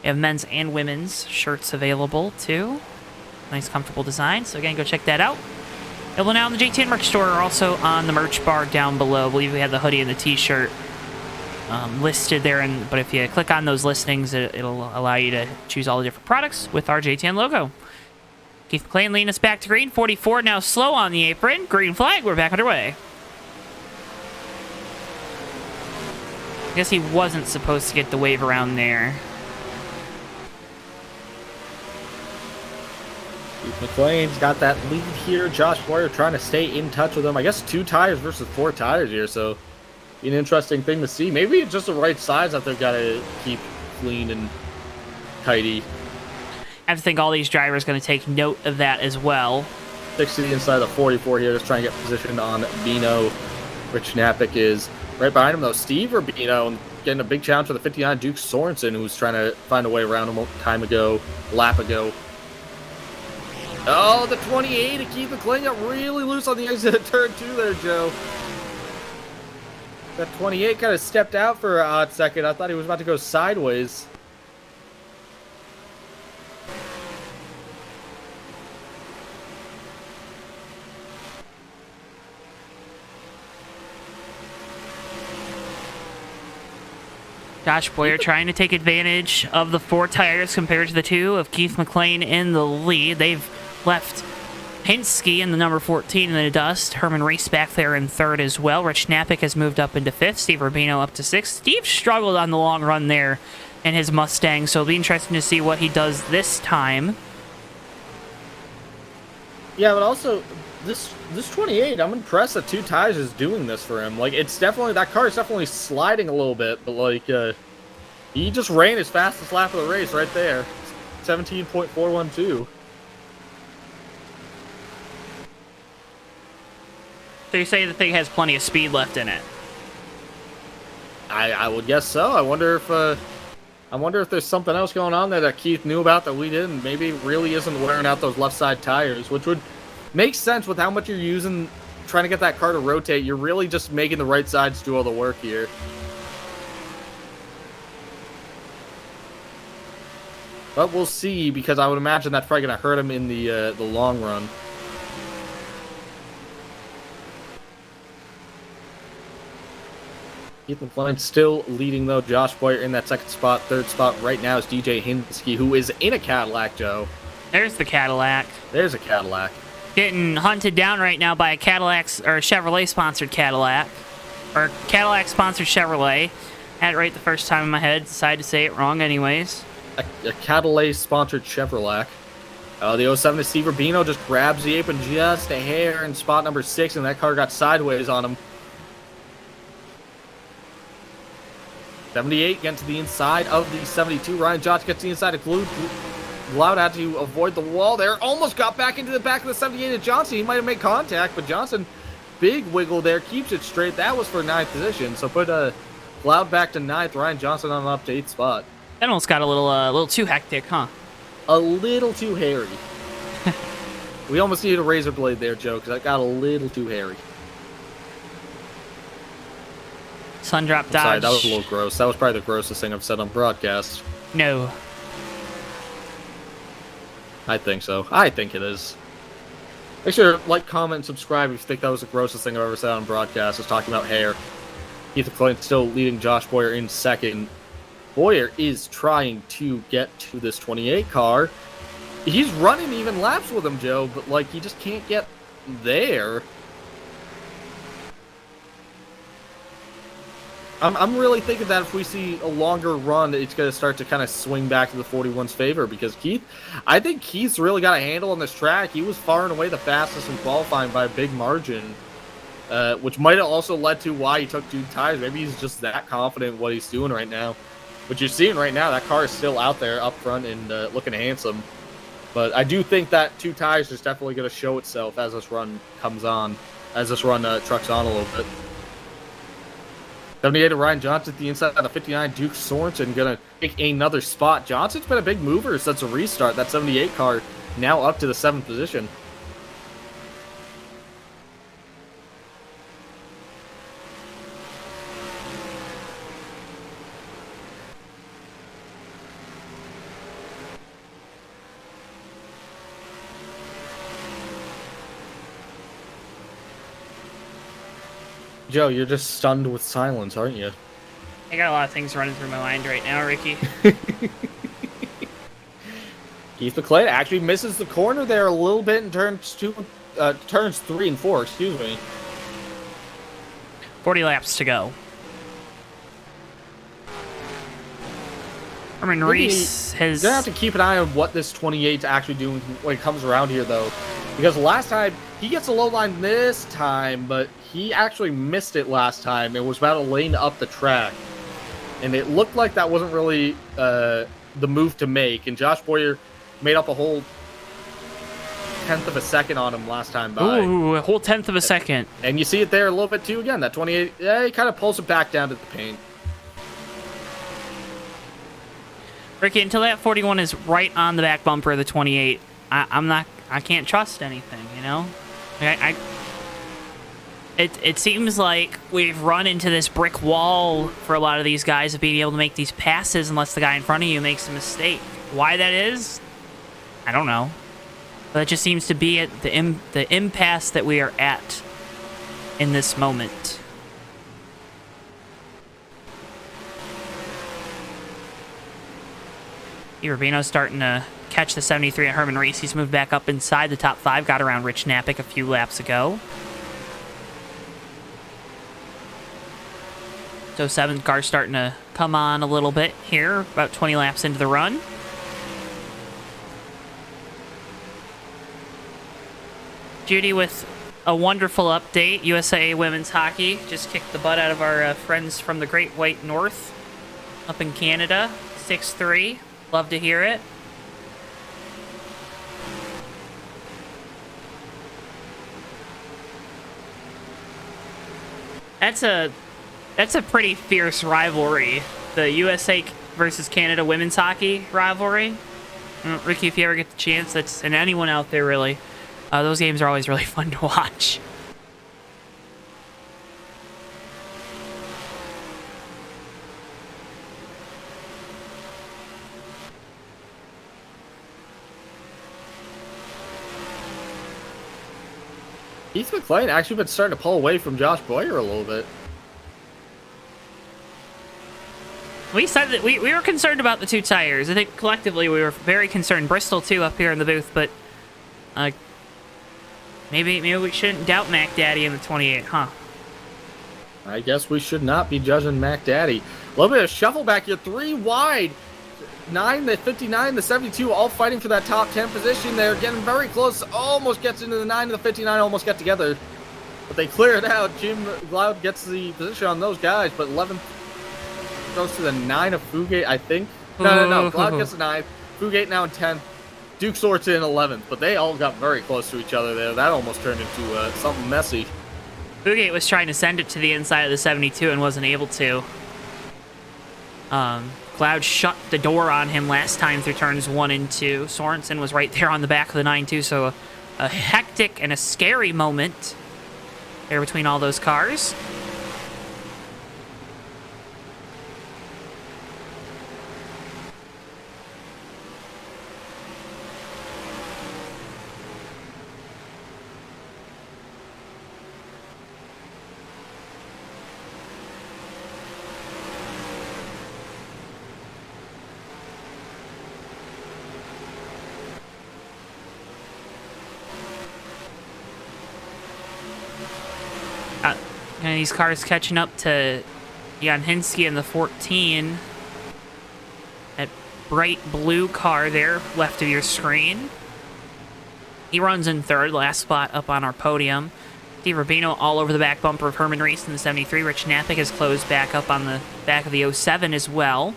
We have men's and women's shirts available too. Nice comfortable design. So again, go check that out. Available now in the JTN merch store, or also on the merch bar down below. I believe we have the hoodie and the t-shirt listed there, but if you click on those listings, it'll allow you to choose all the different products with our JTN logo. Keith McLean leading us back to green. 44 now slow on the apron. Green flag. We're back underway. I guess he wasn't supposed to get the wave around there. Keith McLean's got that lead here. Josh Boyer trying to stay in touch with him. I guess 2 tires versus 4 tires here, so an interesting thing to see. Maybe it's just the right size that they've got to keep clean and tidy. I have to think all these drivers are going to take note of that as well. 60 inside the 44 here, just trying to get positioned on Bino. Rich Knappick is right behind him, though. Steve Rubino getting a big challenge for the 59. Duke Sorensen, who's trying to find a way around him a lap ago. Oh, the 28 of Keith McLean got really loose on the exit of turn 2 there, Joe. That 28 kind of stepped out for a hot second. I thought he was about to go sideways. Josh Boyer trying to take advantage of the 4 tires compared to the 2 of Keith McLean in the lead. They've left Hinsky in the number 14 in the dust. Herman Reese back there in 3rd as well. Rich Knappick has moved up into 5th. Steve Rubino up to 6th. Steve struggled on the long run there in his Mustang, so it'll be interesting to see what he does this time. Yeah, but also, this 28, I'm impressed that 2 tires is doing this for him. Like, it's definitely, that car is definitely sliding a little bit, but like, he just ran his fastest lap of the race right there. 17.412. So you say the thing has plenty of speed left in it? I would guess so. I wonder if there's something else going on there that Keith knew about that we didn't. Maybe really isn't wearing out those left side tires, which would make sense with how much you're using, trying to get that car to rotate. You're really just making the right sides do all the work here. But we'll see, because I would imagine that's probably going to hurt him in the long run. Keith McLean still leading, though. Josh Boyer in that 2nd spot. 3rd spot right now is DJ Hinsky, who is in a Cadillac, Joe. There's the Cadillac. There's a Cadillac. Getting hunted down right now by a Chevrolet-sponsored Cadillac. Or Cadillac-sponsored Chevrolet. Had it right the first time in my head. Decided to say it wrong anyways. A Cadillac-sponsored Chevrolet. The 07 Steve Rubino just grabs the apron just a hair in spot number 6, and that car got sideways on him. 78 getting to the inside of the 72. Ryan Josh gets the inside of Loud had to avoid the wall there. Almost got back into the back of the 78 of Johnson. He might have made contact, but Johnson, big wiggle there, keeps it straight. That was for 9th position. So put Loud back to 9th. Ryan Johnson on up to 8th spot. That almost got a little too hectic, huh? A little too hairy. We almost needed a razor blade there, Joe, because that got a little too hairy. Sun drop dodge. Sorry, that was a little gross. That was probably the grossest thing I've said on broadcast. No. I think so. I think it is. Make sure to like, comment, and subscribe if you think that was the grossest thing I've ever said on broadcast. Is talking about hair. Keith McLean still leading Josh Boyer in second. Boyer is trying to get to this 28 car. He's running even laps with him, Joe, but like he just can't get there. I'm really thinking that if we see a longer run, it's going to start to kind of swing back to the 41's favor because I think Keith's really got a handle on this track. He was far and away the fastest in qualifying by a big margin, which might have also led to why he took 2 tires. Maybe he's just that confident in what he's doing right now. But you're seeing right now, that car is still out there up front and looking handsome. But I do think that 2 tires is definitely going to show itself as this run comes on, as this run trucks on a little bit. 78 of Ryan Johnson at the inside of the 59. Duke Sorensen going to take another spot. Johnson's been a big mover since a restart. That 78 car now up to the 7th position. Joe, you're just stunned with silence, aren't you? I got a lot of things running through my mind right now, Ricky. Keith McLean actually misses the corner there a little bit in turns 3 and 4, excuse me. 40 laps to go. Herman Reese has... You're going to have to keep an eye on what this 28's actually doing when it comes around here, though. Because last time, he gets a low line this time, but he actually missed it last time. It was about a lane up the track. And it looked like that wasn't really the move to make. And Josh Boyer made up a whole 10th of a second on him last time by. Ooh, a whole 10th of a second. And you see it there a little bit too again. That 28, yeah, he kind of pulls it back down to the paint. Ricky, until that 41 is right on the back bumper of the 28, I can't trust anything, you know? It seems like we've run into this brick wall for a lot of these guys of being able to make these passes unless the guy in front of you makes a mistake. Why that is, I don't know. But it just seems to be at the impasse that we are at in this moment. Rubino's starting to catch the 73 at Herman Reese. He's moved back up inside the top 5. Got around Rich Knappich a few laps ago. So 7th car starting to come on a little bit here. About 20 laps into the run. Judy with a wonderful update. USA Women's Hockey just kicked the butt out of our friends from the Great White North up in Canada. 6-3. Love to hear it. That's a pretty fierce rivalry. The USA versus Canada women's hockey rivalry. Ricky, if you ever get the chance, and anyone out there really, those games are always really fun to watch. Keith McLean actually been starting to pull away from Josh Boyer a little bit. We said that we were concerned about the 2 tires. I think collectively we were very concerned. Bristol too up here in the booth, but maybe we shouldn't doubt Mac Daddy in the 28, huh? I guess we should not be judging Mac Daddy. A little bit of shuffle back here, 3 wide. 9, the 59, the 72, all fighting for that top 10 position there. Getting very close. Almost gets into the 9 and the 59, almost get together. But they clear it out. Jim Glaude gets the position on those guys, but 11th goes to the 9 of Fugate, I think. No. Glaude gets the 9. Fugate now in 10th. Duke sorts in 11th, but they all got very close to each other there. That almost turned into something messy. Bugate was trying to send it to the inside of the 72 and wasn't able to. Cloud shut the door on him last time through turns 1 and 2. Sorensen was right there on the back of the 9-2, so a hectic and a scary moment there between all those cars. And these cars catching up to Jan Hinsky in the 14. That bright blue car there, left of your screen. He runs in third, last spot up on our podium. Steve Rubino all over the back bumper of Herman Reese in the 73. Rich Knappick has closed back up on the back of the 07 as well.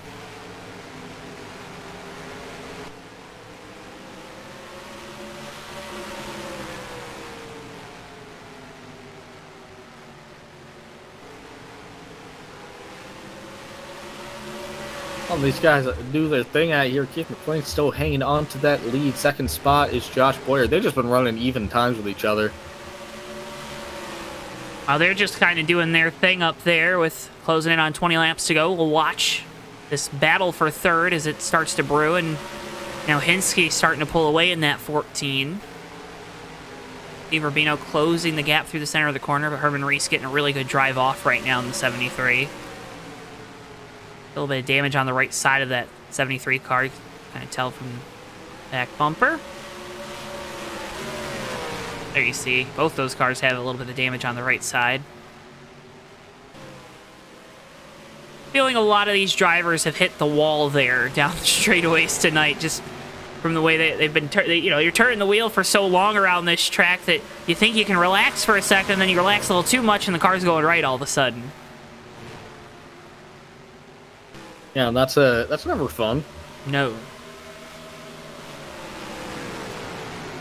Well, these guys do their thing out here. Keith McLean still hanging on to that lead. Second spot is Josh Boyer. They've just been running even times with each other. They're just kind of doing their thing up there with closing in on 20 laps to go. We'll watch this battle for third as it starts to brew, and now Hinsky starting to pull away in that 14. Steve Rubino closing the gap through the center of the corner, but Herman Reese getting a really good drive off right now in the 73. A little bit of damage on the right side of that 73 car. You can kind of tell from the back bumper. There you see, both those cars have a little bit of damage on the right side. Feeling a lot of these drivers have hit the wall there down the straightaways tonight, just from the way they've been, you're turning the wheel for so long around this track that you think you can relax for a second, and then you relax a little too much and the car's going right all of a sudden. Yeah, that's never fun. No.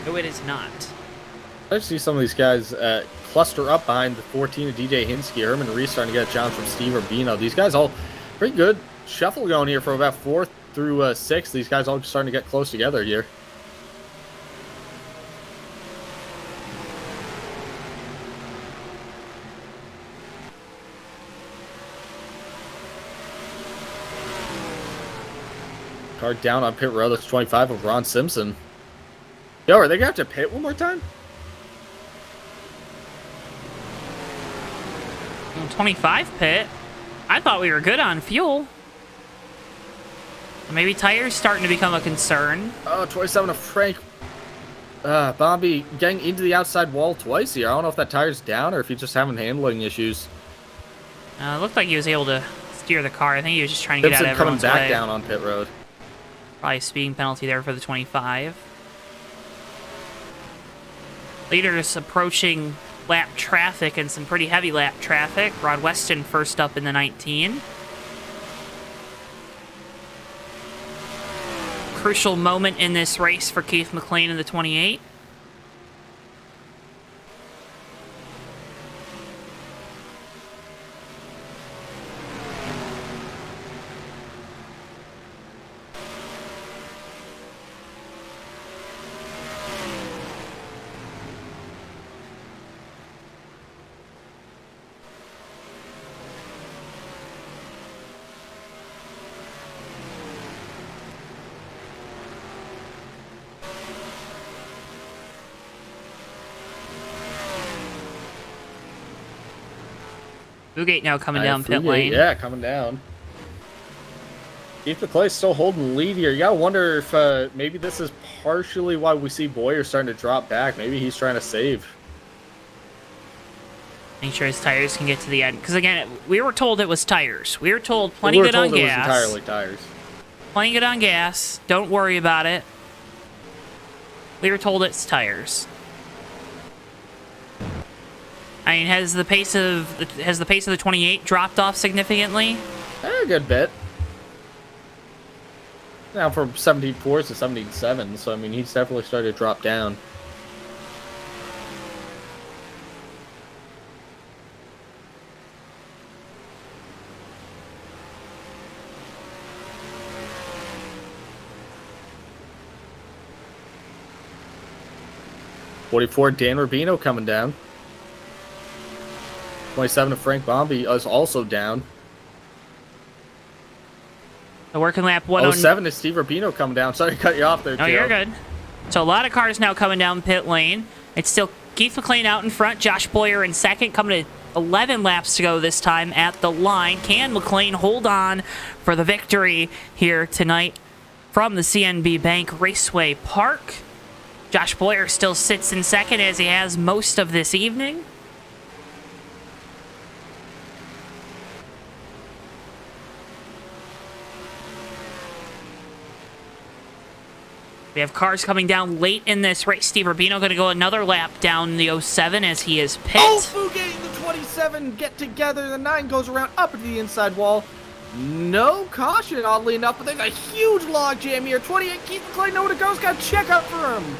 No, it is not. I see some of these guys cluster up behind the 14 of DJ Hinsky. Herman Reese starting to get a challenge from Steve Rubino. These guys all pretty good shuffle going here from about 4th through 6th. These guys all starting to get close together here. Car down on pit road. That's 25 of Ron Simpson. Yo, are they going to have to pit one more time? 25 pit. I thought we were good on fuel. Maybe tires starting to become a concern. Oh, 27 of Frank Bombi getting into the outside wall twice here. I don't know if that tire's down or if he's just having handling issues. It looked like he was able to steer the car. I think he was just trying to get out of everyone's coming back way. down on pit road. Probably a speeding penalty there for the 25. Leaders approaching lap traffic and some pretty heavy lap traffic. Rod Weston first up in the 19. Crucial moment in this race for Keith McLean in the 28. Bugate now coming down pit lane. Yeah, coming down. Keith McClay's still holding the lead here. You gotta wonder if maybe this is partially why we see Boyer starting to drop back. Maybe he's trying to save. Make sure his tires can get to the end. Because again, we were told it was tires. We were told plenty good on gas. It was entirely tires. Plenty good on gas. Don't worry about it. We were told it's tires. I mean, has the pace of the 28 dropped off significantly? A good bit. Now from 74s to 77, so I mean he's definitely started to drop down. '44 Dan Rubino coming down. 27 of Frank Bombi is also down. The working lap 109. 07 is Steve Rubino coming down. Sorry to cut you off there, No, Joe. you're good. So a lot of cars now coming down pit lane. It's still Keith McLean out in front, Josh Boyer in second, coming to 11 laps to go this time at the line. Can McLean hold on for the victory here tonight from the CNB Bank Raceway Park? Josh Boyer still sits in second as he has most of this evening. We have cars coming down late in this race. Steve Rubino going to go another lap down the 07 as he is pit. Oh, Fugate and the 27 get together. The 9 goes around up into the inside wall. No caution, oddly enough, but there's a huge log jam here. 28, Keith McLean, nowhere to go. He's got to check up for him.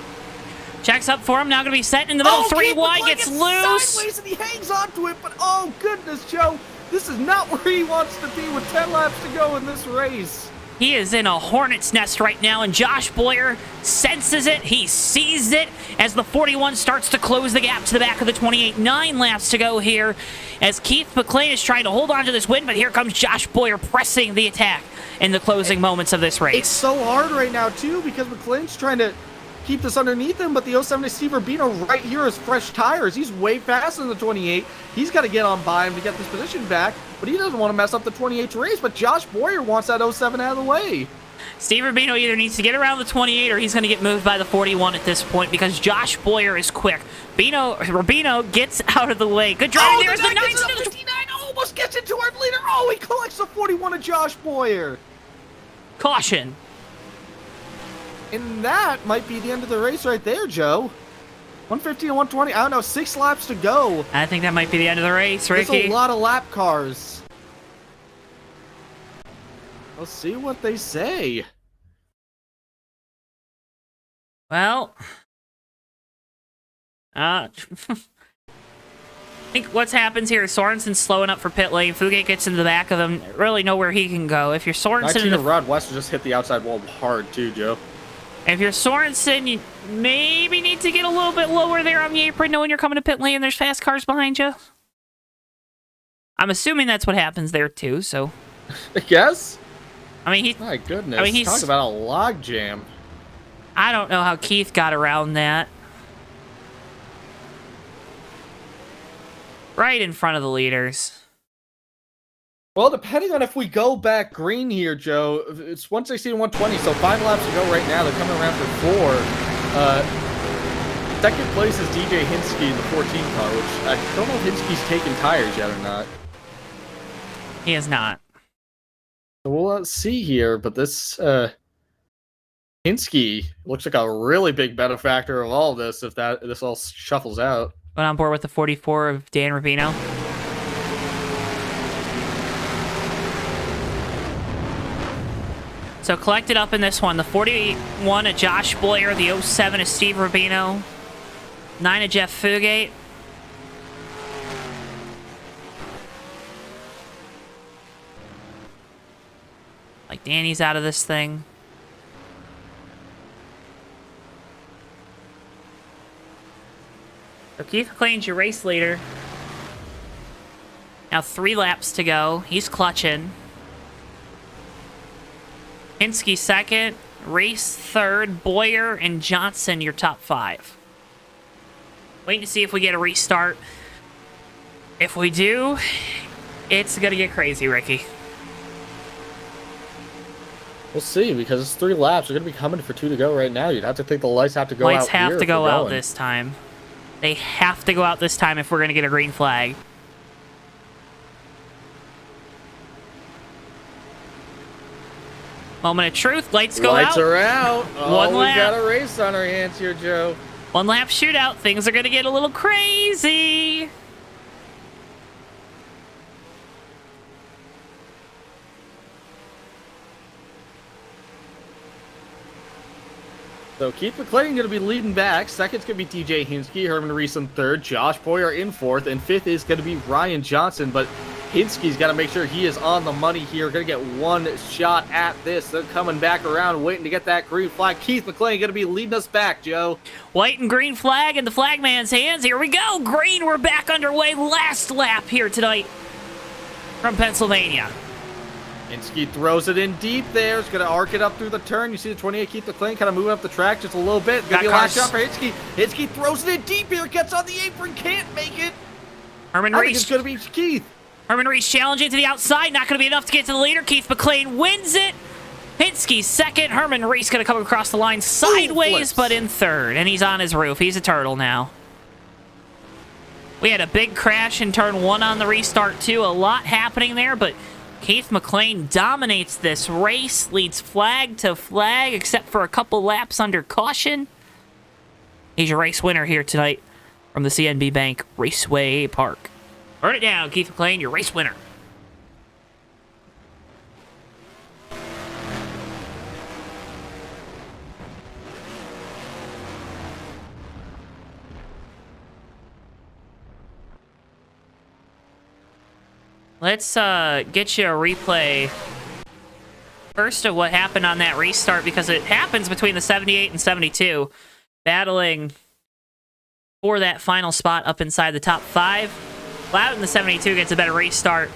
Checks up for him. Now going to be set in the middle. 3 wide, gets loose. Sideways and he hangs onto it, but oh, goodness, Joe. This is not where he wants to be with 10 laps to go in this race. He is in a hornet's nest right now, and Josh Boyer senses it. He sees it as the 41 starts to close the gap to the back of the 28. 9 laps to go here as Keith McLean is trying to hold on to this win, but here comes Josh Boyer pressing the attack in the closing moments of this race. It's so hard right now, too, because McLean's trying to keep this underneath him, but the 07 to Steve Rubino right here is fresh tires. He's way faster than the 28. He's got to get on by him to get this position back, but he doesn't want to mess up the 28's race, but Josh Boyer wants that 07 out of the way. Steve Rubino either needs to get around the 28 or he's going to get moved by the 41 at this point because Josh Boyer is quick. Rubino gets out of the way. Good driving. There's the 9. 59 almost gets into our leader. Oh, he collects the 41 of Josh Boyer. Caution. And that might be the end of the race right there, Joe. 115 and 120. I don't know, 6 laps to go. I think that might be the end of the race, Ricky. There's a lot of lap cars. Let's see what they say. Well, I think what's happens here is Sorensen's slowing up for pit lane. Fugate gets into the back of him. Really know where he can go. If you're Sorensen, 19 and Rod West just hit the outside wall hard too, Joe. If you're Sorensen, you maybe need to get a little bit lower there on the apron, knowing you're coming to pit lane and there's fast cars behind you. I'm assuming that's what happens there too. So, I guess. I mean, my goodness. he's talking about a log jam. I don't know how Keith got around that. Right in front of the leaders. Well, depending on if we go back green here, Joe, it's 116 and 120, so 5 laps to go right now. They're coming around for 4. Second place is DJ Hinsky in the 14 car, which I don't know if Hinsky's taken tires yet or not. He is not. So we'll see here, but this Hinsky looks like a really big benefactor of all of this if this all shuffles out. Went on board with the 44 of Dan Rubino. So collected up in this one, the 41 of Josh Boyer, the 07 of Steve Rubino, 9 of Jeff Fugate. Like Danny's out of this thing. So Keith McLean's your race leader. Now 3 laps to go. He's clutching. Hinsky second, Race third, Boyer and Johnson your top 5. Waiting to see if we get a restart. If we do, it's going to get crazy, Ricky. We'll see, because it's 3 laps. They're going to be coming for 2 to go right now. You'd have to think the lights have to go out. Lights have to go out this time. They have to go out this time if we're going to get a green flag. Moment of truth. Lights go out. Lights are out. One lap. We've got a race on our hands here, Joe. 1 lap shootout. Things are going to get a little crazy. So Keith McLean going to be leading back. Second's going to be DJ Hinsky, Herman Reese in third, Josh Boyer in fourth, and fifth is going to be Ryan Johnson. But Hinsky's got to make sure he is on the money here. Going to get one shot at this. They're coming back around, waiting to get that green flag. Keith McLean going to be leading us back, Joe. White and green flag in the flagman's hands. Here we go. Green, we're back underway. Last lap here tonight from Pennsylvania. Hinsky throws it in deep there. It's going to arc it up through the turn. You see the 28 Keith McLean kind of moving up the track just a little bit. Going to be a last shot for Hinsky. Hinsky throws it in deep here. Gets on the apron. Can't make it. Herman I Reese. think it's going to be Keith. Herman Reese challenging to the outside. Not going to be enough to get to the leader. Keith McLean wins it. Hinsky second. Herman Reese going to come across the line sideways, but in third. And he's on his roof. He's a turtle now. We had a big crash in turn 1 on the restart, too. A lot happening there, but Keith McLean dominates this race, leads flag to flag, except for a couple laps under caution. He's your race winner here tonight from the CNB Bank Raceway Park. Burn it down, Keith McLean, your race winner. Let's get you a replay first of what happened on that restart, because it happens between the 78 and 72, battling for that final spot up inside the top 5. Loud in the 72 gets a better restart,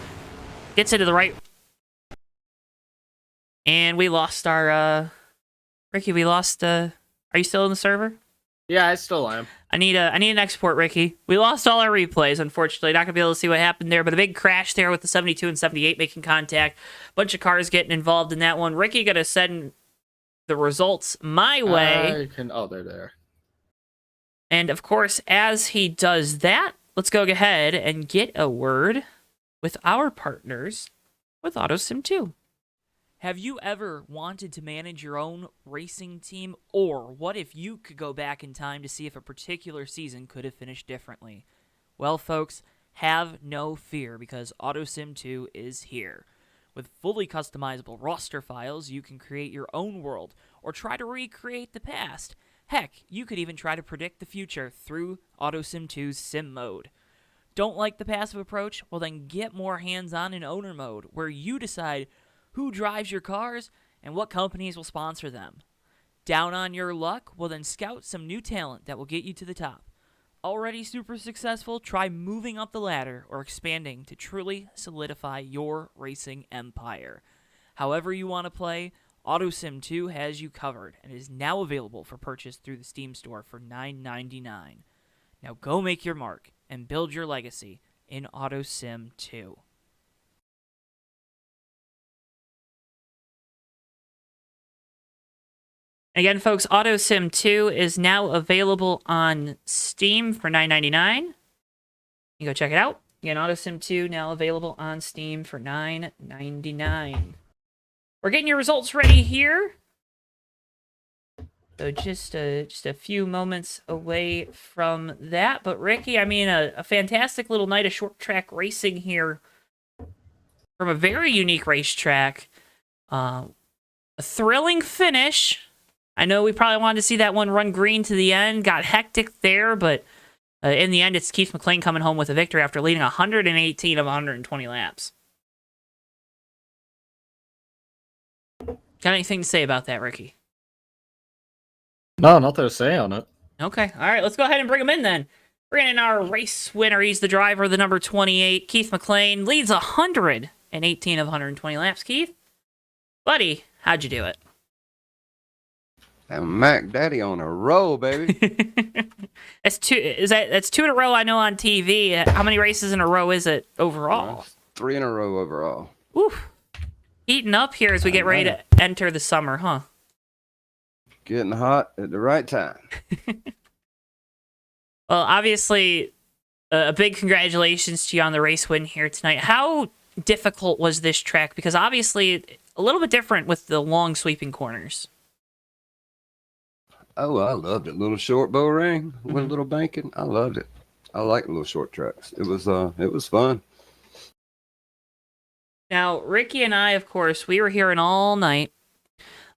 gets into the right, and we lost our Ricky. We lost. Are you still in the server? Yeah, I still am. I need an export, Ricky. We lost all our replays, unfortunately. Not going to be able to see what happened there, but a big crash there with the 72 and 78 making contact. Bunch of cars getting involved in that one. Ricky going to send the results my way. Oh, they're there. And, of course, as he does that, let's go ahead and get a word with our partners with AutoSim 2. Have you ever wanted to manage your own racing team? Or what if you could go back in time to see if a particular season could have finished differently? Well, folks, have no fear, because AutoSim 2 is here. With fully customizable roster files, you can create your own world or try to recreate the past. Heck, you could even try to predict the future through AutoSim 2's Sim Mode. Don't like the passive approach? Well, then get more hands-on in Owner Mode, where you decide who drives your cars and what companies will sponsor them. Down on your luck? Well, then scout some new talent that will get you to the top. Already super successful? Try moving up the ladder or expanding to truly solidify your racing empire. However you want to play, AutoSim 2 has you covered and is now available for purchase through the Steam store for $9.99. Now go make your mark and build your legacy in AutoSim 2. Again, folks, AutoSim 2 is now available on Steam for $9.99. You go check it out. Again, AutoSim 2 now available on Steam for $9.99. We're getting your results ready here. So just a few moments away from that. But Ricky, I mean, a fantastic little night of short track racing here from a very unique racetrack. A thrilling finish. I know we probably wanted to see that one run green to the end. Got hectic there, but in the end, it's Keith McLean coming home with a victory after leading 118 of 120 laps. Got anything to say about that, Ricky? No, nothing to say on it. Okay, all right, let's go ahead and bring him in then. Bringing in our race winner. He's the driver, the number 28, Keith McLean. Leads 118 of 120 laps. Keith, buddy, how'd you do it? And Mac Daddy on a roll, baby. That's two in a row I know on TV. How many races in a row is it overall? 3 in a row overall. Oof. Heating up here as we get ready to enter the summer, huh? Getting hot at the right time. Well, obviously, a big congratulations to you on the race win here tonight. How difficult was this track? Because obviously, a little bit different with the long sweeping corners. Oh, I loved it. Little short bow ring with a little banking. I loved it. I like little short tracks. It was fun. Now, Ricky and I, of course, we were hearing all night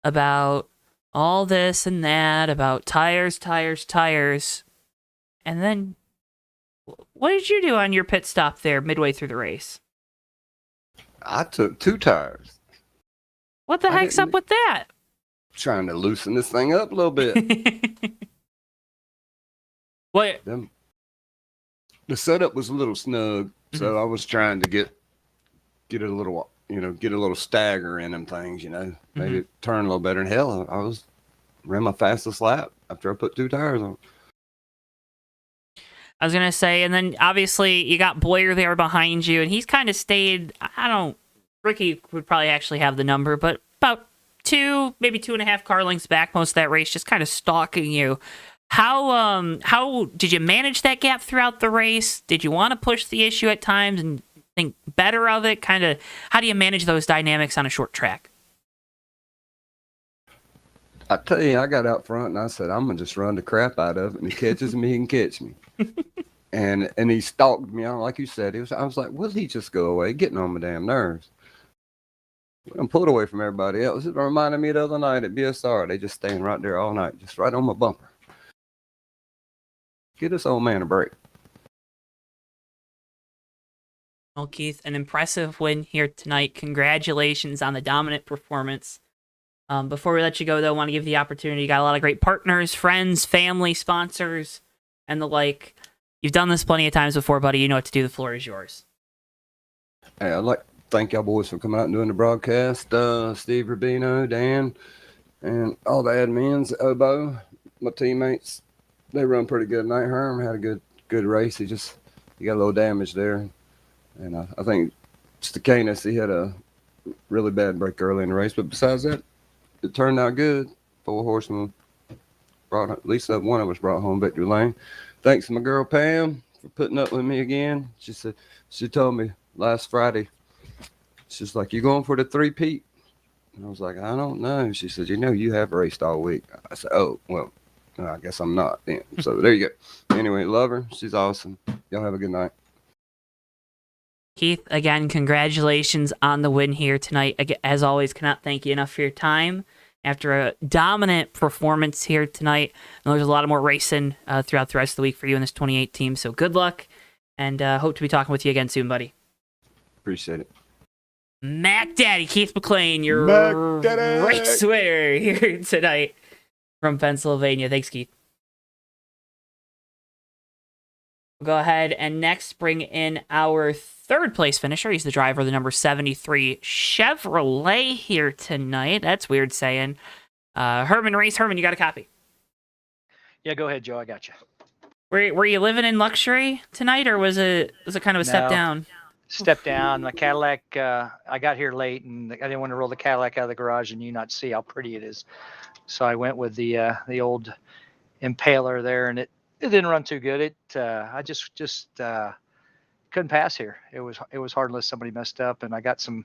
about all this and that about tires. And then, what did you do on your pit stop there midway through the race? I took 2 tires. What the heck's up with that? Trying to loosen this thing up a little bit. What? The setup was a little snug, so I was trying to get a little, get a little stagger in them things, maybe turn a little better. And hell, I ran my fastest lap after I put 2 tires on. I was gonna say, and then obviously you got Boyer there behind you, and he's kind of stayed. Ricky would probably actually have the number, but about 2, maybe 2.5 car lengths back most of that race, just kind of stalking you. How did you manage that gap throughout the race? Did you want to push the issue at times and think better of it? Kind of, how do you manage those dynamics on a short track? I tell you, I got out front and I said, I'm gonna just run the crap out of it, and he catches me, he can catch me. and he stalked me on, like you said. I was like, will he just go away? Getting on my damn nerves. I'm pulled away from everybody else. It reminded me the other night at BSR. They just staying right there all night, just right on my bumper. Get this old man a break. Well, Keith, an impressive win here tonight. Congratulations on the dominant performance. Before we let you go, though, I want to give you the opportunity. You got a lot of great partners, friends, family, sponsors, and the like. You've done this plenty of times before, buddy. You know what to do. The floor is yours. Hey, I'd like to thank y'all boys for coming out and doing the broadcast. Steve Rubino, Dan, and all the admins, Obo, my teammates. They run pretty good tonight. Herm had a good race. He got a little damage there. And I think Stacanis, he had a really bad break early in the race. But besides that, it turned out good. 4 horsemen at least one of us brought home victory lane. Thanks to my girl Pam for putting up with me again. She told me last Friday, she's like, you going for the 3-peat? And I was like, I don't know. She said, you have raced all week. I said, oh, well, I guess I'm not then. So there you go. Anyway, love her. She's awesome. Y'all have a good night. Keith, again, congratulations on the win here tonight. As always, cannot thank you enough for your time. After a dominant performance here tonight, and there's a lot of more racing throughout the rest of the week for you in this 28 team. So good luck, and hope to be talking with you again soon, buddy. Appreciate it. Mac Daddy, Keith McLean, your Raceway here tonight from Pennsylvania. Thanks, Keith. We'll go ahead and next bring in our 3rd place finisher. He's the driver of the number 73 Chevrolet here tonight. That's weird saying. Herman Reese. Herman, you got a copy? Yeah, go ahead, Joe. I got you. Were you living in luxury tonight, or was it kind of a step down? Step down. The Cadillac, I got here late, and I didn't want to roll the Cadillac out of the garage and you not see how pretty it is. So I went with the old Impaler there, and it didn't run too good. I just couldn't pass here. It was hard unless somebody messed up, and I got some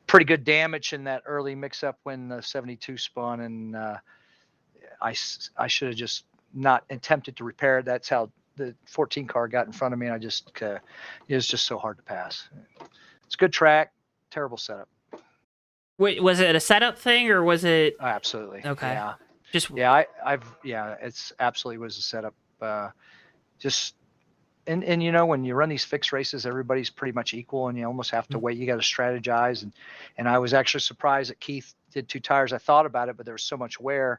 pretty good damage in that early mix-up when the 72 spun, and I should have just not attempted to repair it. That's how the 14 car got in front of me, and it was just so hard to pass. It's a good track, terrible setup. Wait, was it a setup thing, or was it? Oh, absolutely. Okay. Yeah. Yeah. It's absolutely was a setup. And when you run these fixed races, everybody's pretty much equal, and you almost have to wait. You got to strategize, and I was actually surprised that Keith did 2 tires. I thought about it, but there was so much wear,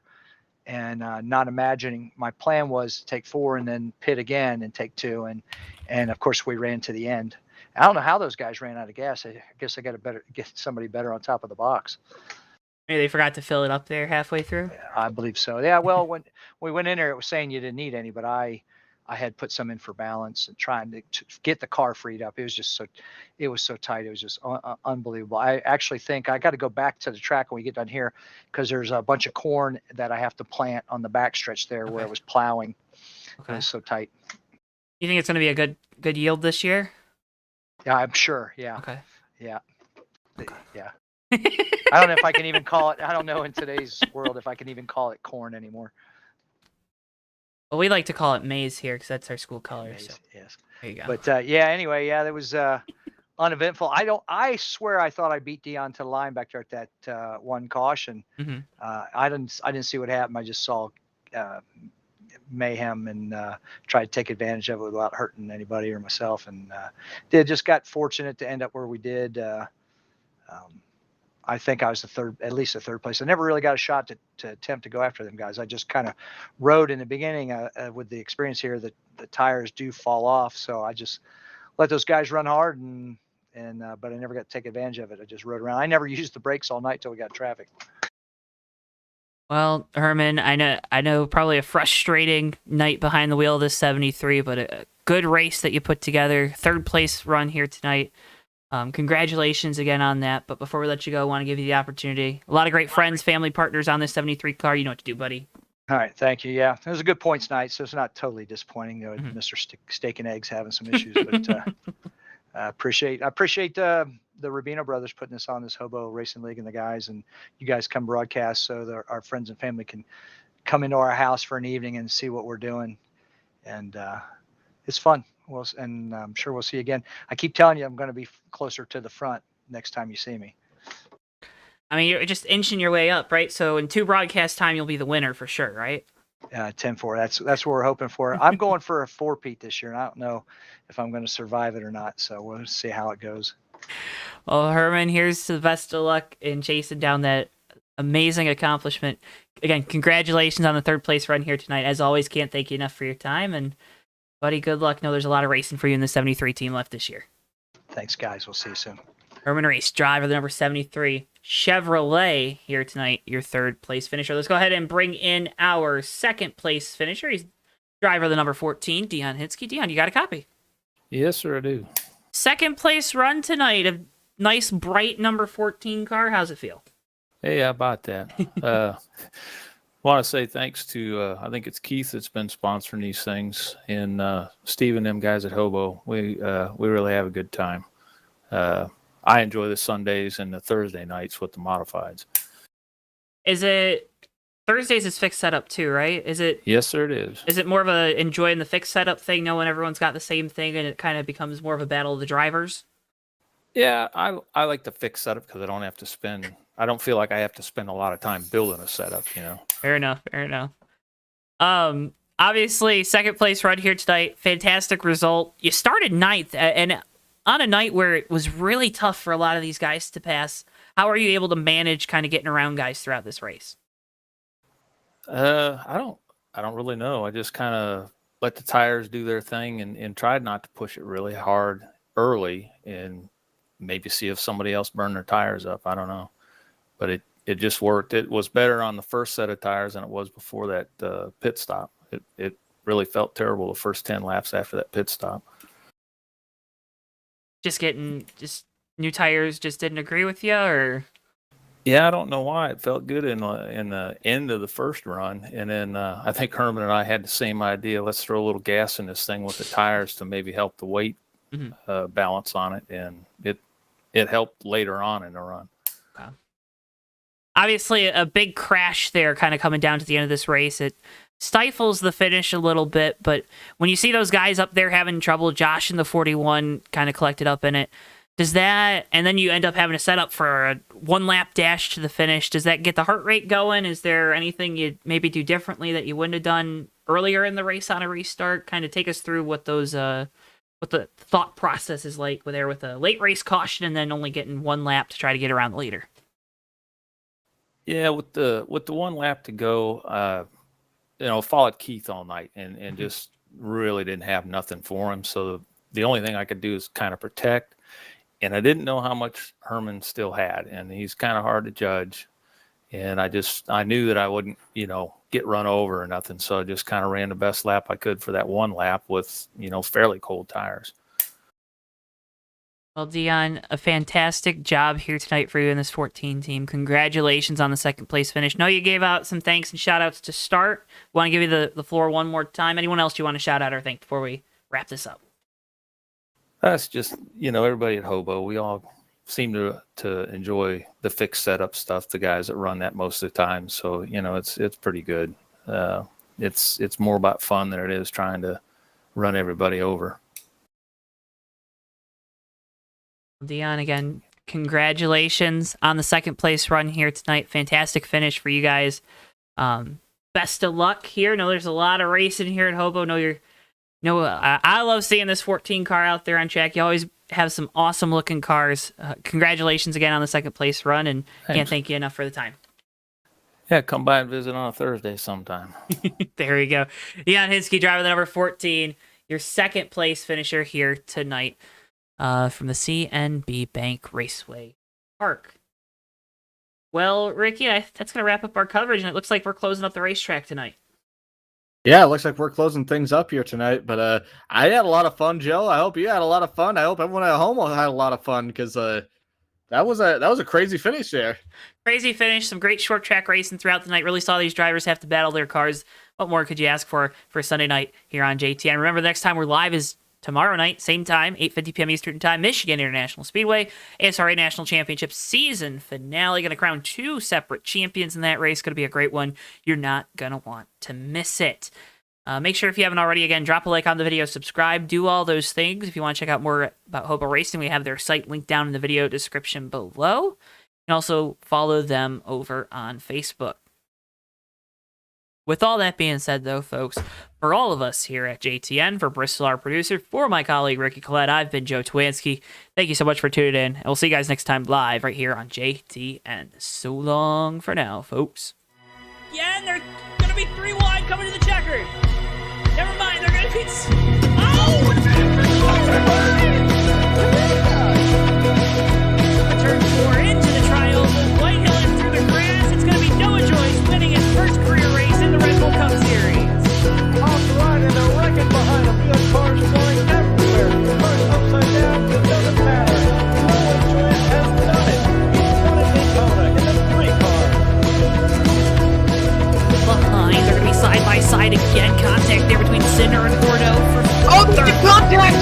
and not imagining. My plan was to take 4 and then pit again and take 2, and of course we ran to the end. I don't know how those guys ran out of gas. I guess I got to get somebody better on top of the box. Maybe they forgot to fill it up there halfway through. I believe so. Yeah. Well, when we went in there, it was saying you didn't need any, but I had put some in for balance and trying to get the car freed up. It was so tight. It was just unbelievable. I actually think I got to go back to the track when we get done here, because there's a bunch of corn that I have to plant on the backstretch there where it was plowing. Okay. It was so tight. You think it's going to be a good yield this year? Yeah, I'm sure. Yeah. Okay. Yeah. Okay. Yeah. I don't know if I can even call it. I don't know in today's world if I can even call it corn anymore. Well, we like to call it maize here because that's our school color. Maize, so. Yes. There you go. But anyway, there was uneventful. I swear I thought I beat Dion to the line back there at that one caution. Mm-hmm. I didn't see what happened. I just saw mayhem and tried to take advantage of it without hurting anybody or myself. And just got fortunate to end up where we did. I think I was at least the third place. I never really got a shot to attempt to go after them guys. I just kind of rode in the beginning with the experience here that the tires do fall off. So I just let those guys run hard but I never got to take advantage of it. I just rode around. I never used the brakes all night till we got traffic. Well, Herman, I know probably a frustrating night behind the wheel of this 73, but a good race that you put together. Third place run here tonight. Congratulations again on that. But before we let you go, I want to give you the opportunity. A lot of great friends, family partners on this 73 car. You know what to do, buddy. All right, thank you. Yeah, it was a good points night, so it's not totally disappointing. Mr. Steak and Eggs having some issues, but I appreciate the Rubino brothers putting this on, this Hobo Racing League, and the guys, and you guys come broadcast so that our friends and family can come into our house for an evening and see what we're doing, and it's fun. And I'm sure we'll see you again. I keep telling you I'm going to be closer to the front next time you see me. I mean, you're just inching your way up, right? So in 2 broadcast time, you'll be the winner for sure, right? 10-4. That's what we're hoping for. I'm going for a 4-peat this year, and I don't know if I'm going to survive it or not. So we'll see how it goes. Well, Herman, here's the best of luck in chasing down that amazing accomplishment. Again, congratulations on the third place run here tonight. As always, can't thank you enough for your time. And buddy, good luck. Know there's a lot of racing for you in the 73 team left this year. Thanks, guys. We'll see you soon. Herman Reese, driver, the number 73 Chevrolet here tonight, your third place finisher. Let's go ahead and bring in our second place finisher. He's driver, the number 14, Dion Hinsky. Dion, you got a copy? Yes, sir, I do. Second place run tonight. A nice, bright number 14 car. How's it feel? Hey, how about that? Want to say thanks to, I think it's Keith that's been sponsoring these things, and Steve and them guys at Hobo. We really have a good time. I enjoy the Sundays and the Thursday nights with the modifieds. Is it Thursdays is fixed setup too, right? Is it? Yes, sir, it is. Is it more of a enjoying the fixed setup thing, knowing everyone's got the same thing, and it kind of becomes more of a battle of the drivers? Yeah, I like the fixed setup because I don't feel like I have to spend a lot of time building a setup, you know. Fair enough. Obviously, second place run here tonight. Fantastic result. You started 9th, and on a night where it was really tough for a lot of these guys to pass, how are you able to manage kind of getting around guys throughout this race? I don't really know. I just kind of let the tires do their thing and tried not to push it really hard early and maybe see if somebody else burned their tires up. I don't know. But it just worked. It was better on the first set of tires than it was before that pit stop. It really felt terrible the first 10 laps after that pit stop. Just new tires just didn't agree with you, or? Yeah, I don't know why. It felt good in the end of the first run, and then I think Herman and I had the same idea. Let's throw a little gas in this thing with the tires to maybe help the weight balance on it, and it helped later on in the run. Wow. Obviously, a big crash there, kind of coming down to the end of this race. It stifles the finish a little bit, but when you see those guys up there having trouble, Josh in the 41 kind of collected up in it, does that, and then you end up having to set up for a 1-lap dash to the finish, does that get the heart rate going? Is there anything you'd maybe do differently that you wouldn't have done earlier in the race on a restart? Kind of take us through what those, what the thought process is like with a late race caution and then only getting 1 lap to try to get around the leader. Yeah, with the 1 lap to go, followed Keith all night and just really didn't have nothing for him. So the only thing I could do is kind of protect. And I didn't know how much Herman still had, and he's kind of hard to judge. And I knew that I wouldn't, get run over or nothing. So I just kind of ran the best lap I could for that 1 lap with, fairly cold tires. Well, Dion, a fantastic job here tonight for you in this 14 team. Congratulations on the second place finish. Know you gave out some thanks and shout outs to start. Want to give you the floor one more time. Anyone else you want to shout out or thank before we wrap this up? That's just, everybody at Hobo. We all seem to enjoy the fixed setup stuff, the guys that run that most of the time. So, it's pretty good. It's more about fun than it is trying to run everybody over. Dion, again, congratulations on the second place run here tonight. Fantastic finish for you guys. Best of luck here. No, there's a lot of racing here at Hobo. I love seeing this 14 car out there on track. You always have some awesome looking cars. Congratulations again on the second place run, and can't thank you enough for the time. Yeah, come by and visit on a Thursday sometime. There you go. Dion Hinsky, driver the number 14, your second place finisher here tonight from the CNB Bank Raceway Park. Well, Ricky, that's going to wrap up our coverage, and it looks like we're closing up the racetrack tonight. Yeah, it looks like we're closing things up here tonight, but I had a lot of fun, Joe. I hope you had a lot of fun. I hope everyone at home had a lot of fun, because that was a crazy finish there. Crazy finish, some great short track racing throughout the night. Really saw these drivers have to battle their cars. What more could you ask for Sunday night here on JTN? Remember, the next time we're live is tomorrow night, same time, 8:50 p.m. Eastern Time, Michigan International Speedway, ASRA National Championship season finale. Going to crown 2 separate champions in that race. Going to be a great one. You're not going to want to miss it. Make sure, if you haven't already, again, drop a like on the video, subscribe, do all those things. If you want to check out more about HOBO Racing, we have their site linked down in the video description below. You can also follow them over on Facebook. With all that being said, though, folks, for all of us here at JTN, for Bristol, our producer, for my colleague Ricky Collette, I've been Joe Twansky. Thank you so much for tuning in, and we'll see you guys next time live right here on JTN. So long for now, folks. Yeah, and they're going to be 3 wide coming to the checkered. Never mind, they're going to be... Oh! Turn 4 into the triangle, Whitehill in through the grass. It's going to be Noah Joyce winning his first career race in the Red Bull Cup Series. Off the ride and a wreckage behind him. Good cars flying everywhere. Cars upside down, it doesn't matter. Noah Joyce has done it. He's won at Daytona in the 3 car. Behind, they're going to be side by side again. Contact there between Sinner and Bordeaux. Oh, the contact!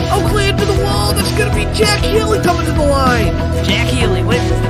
Oakley into the wall. That's going to be Jack Healy coming to the line. Jack Healy wins the